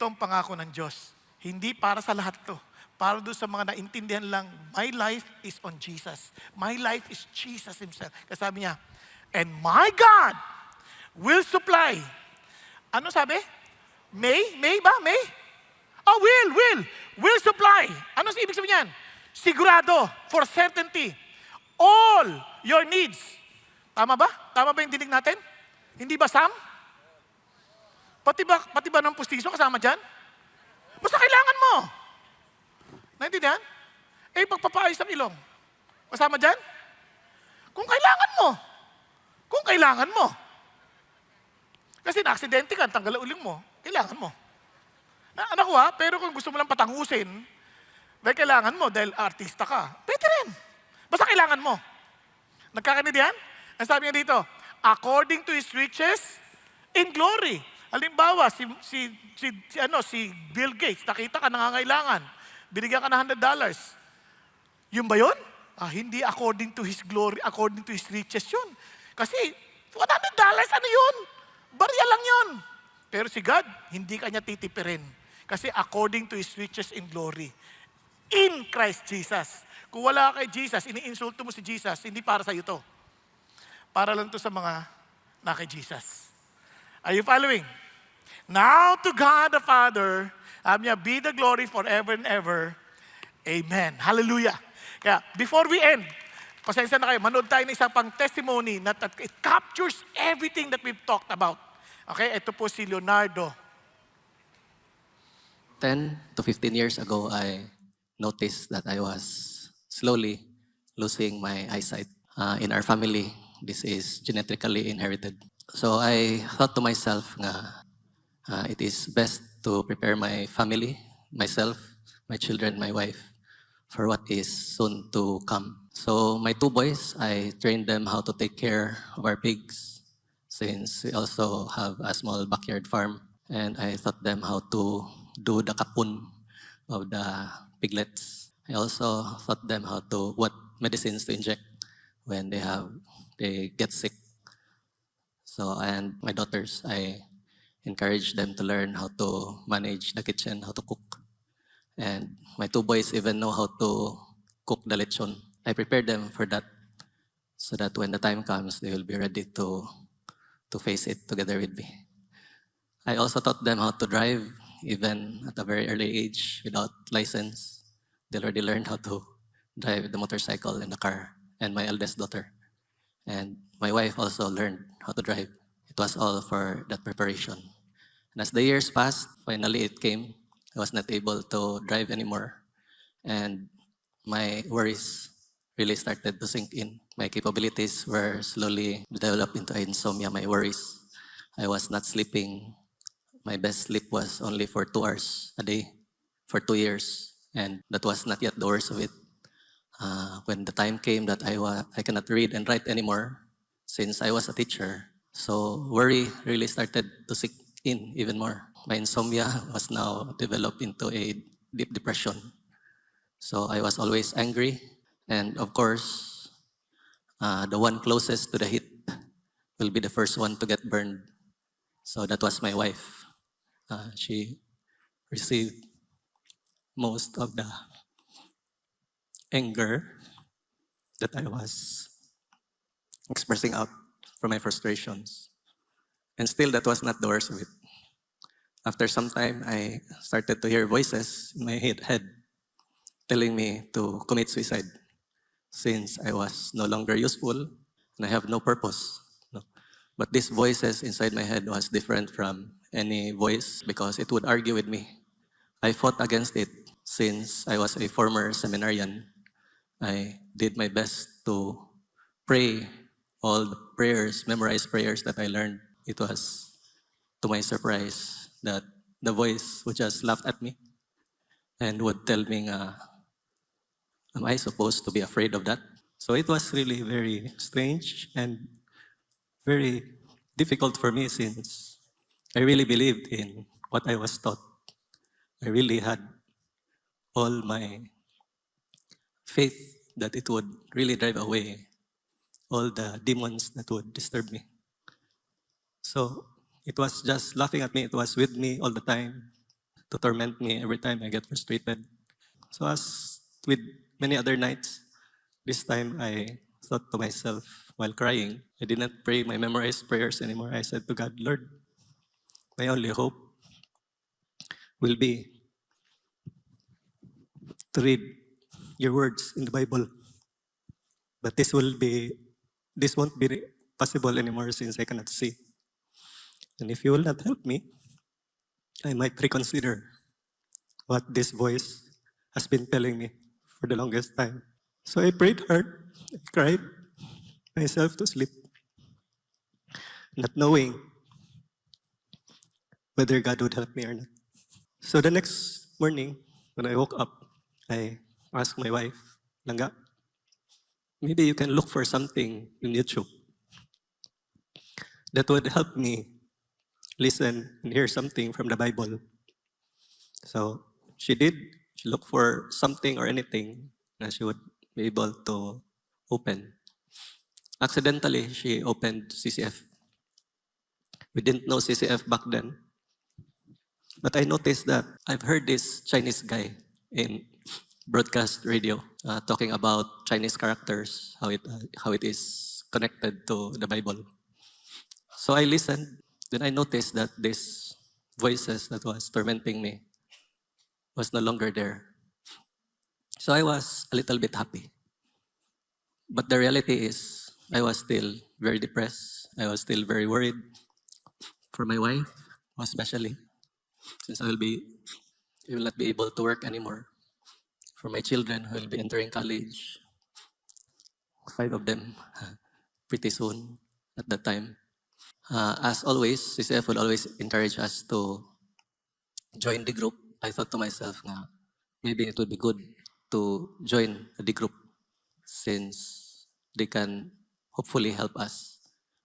ang pangako ng Diyos. Hindi para sa lahat to. Para doon sa mga naintindihan lang, my life is on Jesus. My life is Jesus Himself. Kasi sabi niya, and my God will supply. Ano sabi? May ba? May? Oh, will supply. Ano ibig sabihin yan? Sigurado, for certainty, all your needs. Tama ba? Tama ba yung dinig natin? Hindi ba, Sam? Pati ba ng pustiso kasama dyan? Basta kailangan mo. Naintindihan? Pagpapaayos ng ilong. Kasama dyan? Kung kailangan mo. Kung kailangan mo. Kasi na-aksidente ka, tanggal ang uling mo. Kailangan mo. Anak ko pero kung gusto mo lang patangusin, dahil kailangan mo, dahil artista ka, pwede rin. Basta kailangan mo. Nagkakaintindihan? Ang sabi niya dito, according to His riches in glory. Halimbawa, si Bill Gates, nakita ka nangangailangan, binigyan ka ng $100. Yun ba yun? Hindi according to His glory, according to His riches yun. Kasi $100, ano yun? Barya lang yun. Pero si God, hindi kanya titipirin. Kasi according to His riches in glory. In Christ Jesus. Kung wala kay Jesus, iniinsulto mo si Jesus, hindi para sa iyo to. Para lang to sa mga na kay Jesus. Are you following? Now to God the Father, be the glory forever and ever. Amen. Hallelujah. Kaya before we end, pasensya na kayo, manood tayo ng isang pang testimony na it captures everything that we've talked about. Okay, ito po si Leonardo. 10 to 15 years ago, I noticed that I was slowly losing my eyesight. In our family, this is genetically inherited. So I thought to myself it is best to prepare my family, myself, my children, my wife, for what is soon to come. So my two boys, I trained them how to take care of our pigs, since we also have a small backyard farm. And I taught them how to do the kapun of the piglets. I also taught them what medicines to inject when they get sick. So, and my daughters, I encourage them to learn how to manage the kitchen, how to cook. And my two boys even know how to cook the lechon. I prepared them for that so that when the time comes, they will be ready to to face it together with me. I also taught them how to drive, even at a very early age, without license. They already learned how to drive the motorcycle and the car, and my eldest daughter. And my wife also learned how to drive. It was all for that preparation. And as the years passed, finally it came. I was not able to drive anymore. And my worries really started to sink in. My capabilities were slowly developed into insomnia, my worries. I was not sleeping. My best sleep was only for 2 hours a day for 2 years. And that was not yet the worst of it. When the time came that I cannot read and write anymore, since I was a teacher, so worry really started to sink in even more. My insomnia was now developed into a deep depression. So I was always angry, and of course, the one closest to the heat will be the first one to get burned. So that was my wife. She received most of the anger that I was expressing out from my frustrations. And still, that was not the worst of it. After some time, I started to hear voices in my head telling me to commit suicide since I was no longer useful and I have no purpose. No. But these voices inside my head was different from any voice because it would argue with me. I fought against it since I was a former seminarian. I did my best to pray all the prayers, memorized prayers that I learned. It was, to my surprise, that the voice would just laugh at me and would tell me, am I supposed to be afraid of that? So it was really very strange and very difficult for me since I really believed in what I was taught. I really had all my faith that it would really drive away all the demons that would disturb me. So it was just laughing at me. It was with me all the time to torment me every time I get frustrated. So as with many other nights, this time I thought to myself while crying, I did not pray my memorized prayers anymore. I said to God, Lord, my only hope will be to read your words in the Bible. But this won't be possible anymore since I cannot see. And if you will not help me, I might reconsider what this voice has been telling me for the longest time. So I prayed hard, I cried myself to sleep, not knowing whether God would help me or not. So the next morning, when I woke up, I asked my wife, Langga, maybe you can look for something in YouTube that would help me listen and hear something from the Bible. So she did. She looked for something or anything that she would be able to open. Accidentally, she opened CCF. We didn't know CCF back then. But I noticed that I've heard this Chinese guy in broadcast radio talking about Chinese characters, how it is connected to the Bible. So I listened. Then I noticed that these voices that was tormenting me was no longer there. So I was a little bit happy. But the reality is, I was still very depressed. I was still very worried for my wife, especially since I will not be able to work anymore. For my children who will be entering college, 5 of them, pretty soon at that time. As always, CCF will always encourage us to join the group. I thought to myself, maybe it would be good to join the group since they can hopefully help us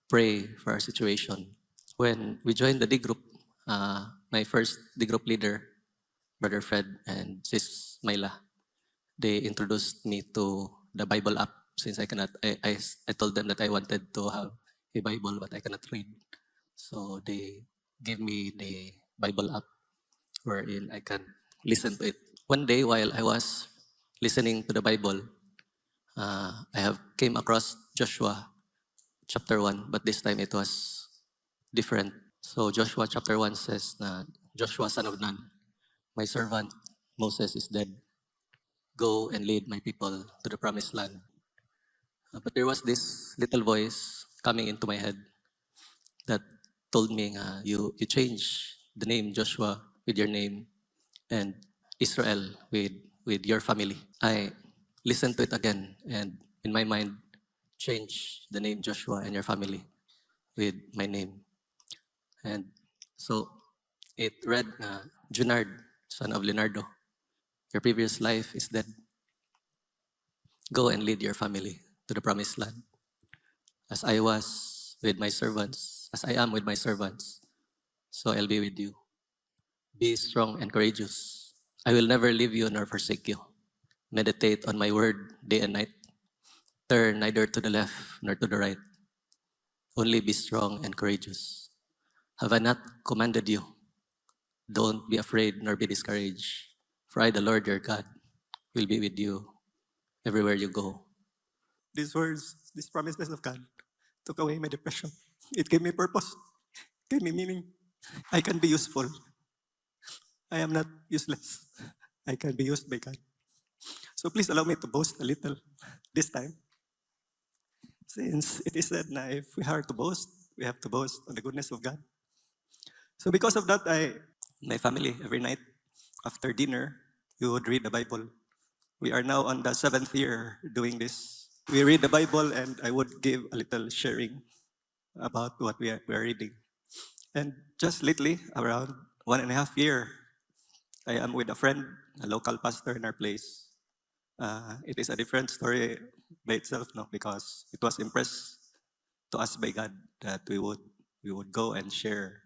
pray for our situation. When we joined the D group, my first D group leader, Brother Fred and Sis Myla, they introduced me to the Bible app since I told them that I wanted to have a Bible but I cannot read. So they gave me the Bible app wherein I can listen to it. One day while I was listening to the Bible, I have came across Joshua chapter 1, but this time it was different. So Joshua chapter 1 says na Joshua son of Nun, my servant Moses is dead. Go and lead my people to the promised land. But there was this little voice coming into my head that told me, you change the name Joshua with your name and Israel with your family. I listened to it again and in my mind, change the name Joshua and your family with my name. And so it read, Junard, son of Leonardo, your previous life is dead. Go and lead your family to the promised land. As I was with my servants, as I am with my servants, so I'll be with you. Be strong and courageous. I will never leave you nor forsake you. Meditate on my word day and night. Turn neither to the left nor to the right. Only be strong and courageous. Have I not commanded you? Don't be afraid nor be discouraged. For I, the Lord your God, will be with you everywhere you go. These words, these promises of God, took away my depression. It gave me purpose, gave me meaning. I can be useful. I am not useless. I can be used by God. So please allow me to boast a little this time. Since it is said na if we are to boast, we have to boast on the goodness of God. So because of that, my family, every night after dinner, we would read the Bible. We are now on the 7th year doing this. We read the Bible and I would give a little sharing about what we are reading. And just lately, around 1.5 years, I am with a friend, a local pastor in our place. It is a different story by itself, no, because it was impressed to us by God that we would go and share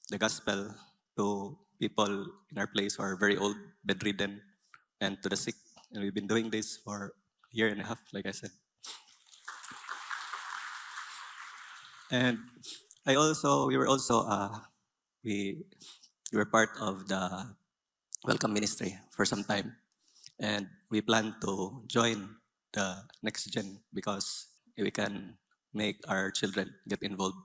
the gospel to people in our place who are very old, bedridden, and to the sick. And we've been doing this for a year and a half, like I said. And we were also, we were part of the welcome ministry for some time. And we plan to join the next gen because we can make our children get involved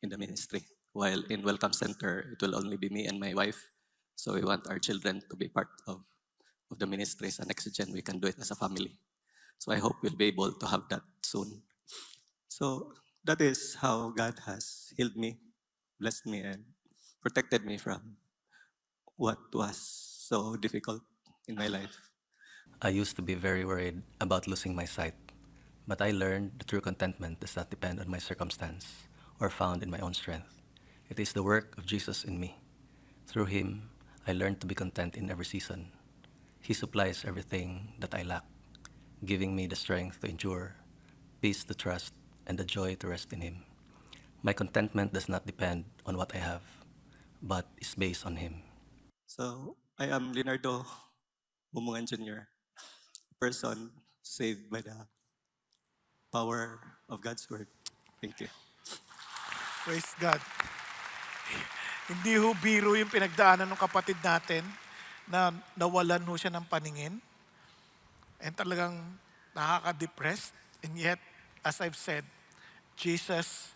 in the ministry. While in Welcome Center, it will only be me and my wife. So we want our children to be part of the ministry. Sa next gen, we can do it as a family. So I hope we'll be able to have that soon. So that is how God has healed me, blessed me, and protected me from what was so difficult in my life. I used to be very worried about losing my sight, but I learned that true contentment does not depend on my circumstance or found in my own strength. It is the work of Jesus in me. Through Him, I learned to be content in every season. He supplies everything that I lack, giving me the strength to endure, peace to trust, and the joy to rest in Him. My contentment does not depend on what I have, but is based on Him. So I am Leonardo Mumungan Jr., person saved by the power of God's word. Thank you. Praise God. Hindi ho biro yung pinagdaanan ng kapatid natin na nawalan ho siya ng paningin. And talagang nakaka-depressed. And yet, as I've said, Jesus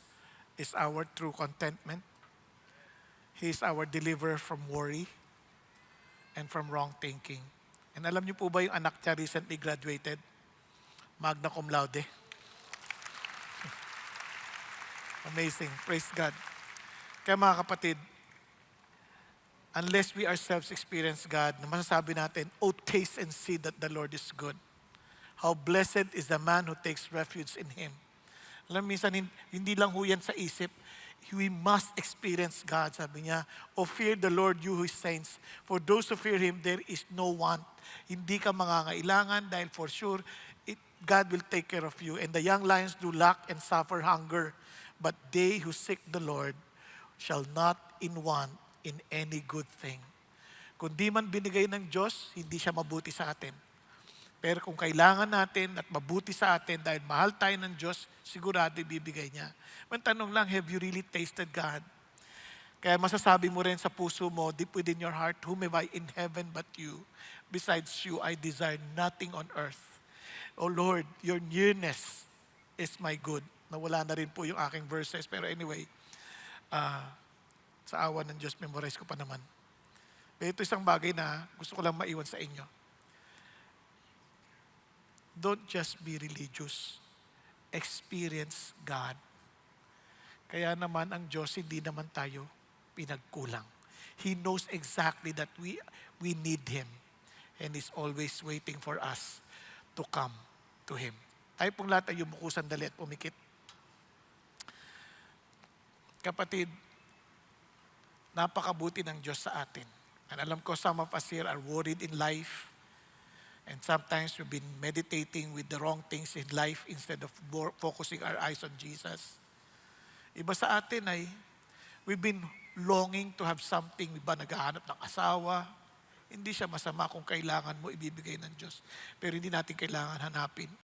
is our true contentment. He is our deliverer from worry and from wrong thinking. And alam niyo po ba yung anak niya recently graduated? Magna cum laude. Amazing. Praise God. Kaya mga kapatid, unless we ourselves experience God, na masasabi natin, oh, taste and see that the Lord is good. How blessed is the man who takes refuge in Him. Alam, minsan, hindi lang ho yan sa isip. We must experience God. Sabi niya, oh, fear the Lord, you His saints. For those who fear Him, there is no want. Hindi ka mangangailangan dahil for sure, God will take care of you. And the young lions do lack and suffer hunger. But they who seek the Lord shall not in want in any good thing. Kung di man binigay ng Diyos, hindi siya mabuti sa atin. Pero kung kailangan natin at mabuti sa atin dahil mahal tayo ng Diyos, sigurado ibibigay niya. Ang tanong lang, have you really tasted God? Kaya masasabi mo rin sa puso mo, deep within your heart, whom have I in heaven but you? Besides you, I desire nothing on earth. O Lord, your nearness is my good. Nawala na rin po yung aking verses. Pero anyway, Sa awa ng Diyos, memorize ko pa naman. Pero ito isang bagay na gusto ko lang maiwan sa inyo. Don't just be religious. Experience God. Kaya naman ang Diyos, hindi naman tayo pinagkulang. He knows exactly that we need Him. And is always waiting for us to come to Him. Tayo pong lahat ay yumuko sandali at pumikit. Kapatid, napakabuti ng Diyos sa atin. And alam ko some of us here are worried in life. And sometimes we've been meditating with the wrong things in life instead of focusing our eyes on Jesus. Iba sa atin ay we've been longing to have something. Iba naghahanap ng asawa. Hindi siya masama kung kailangan mo ibibigay ng Diyos. Pero hindi natin kailangan hanapin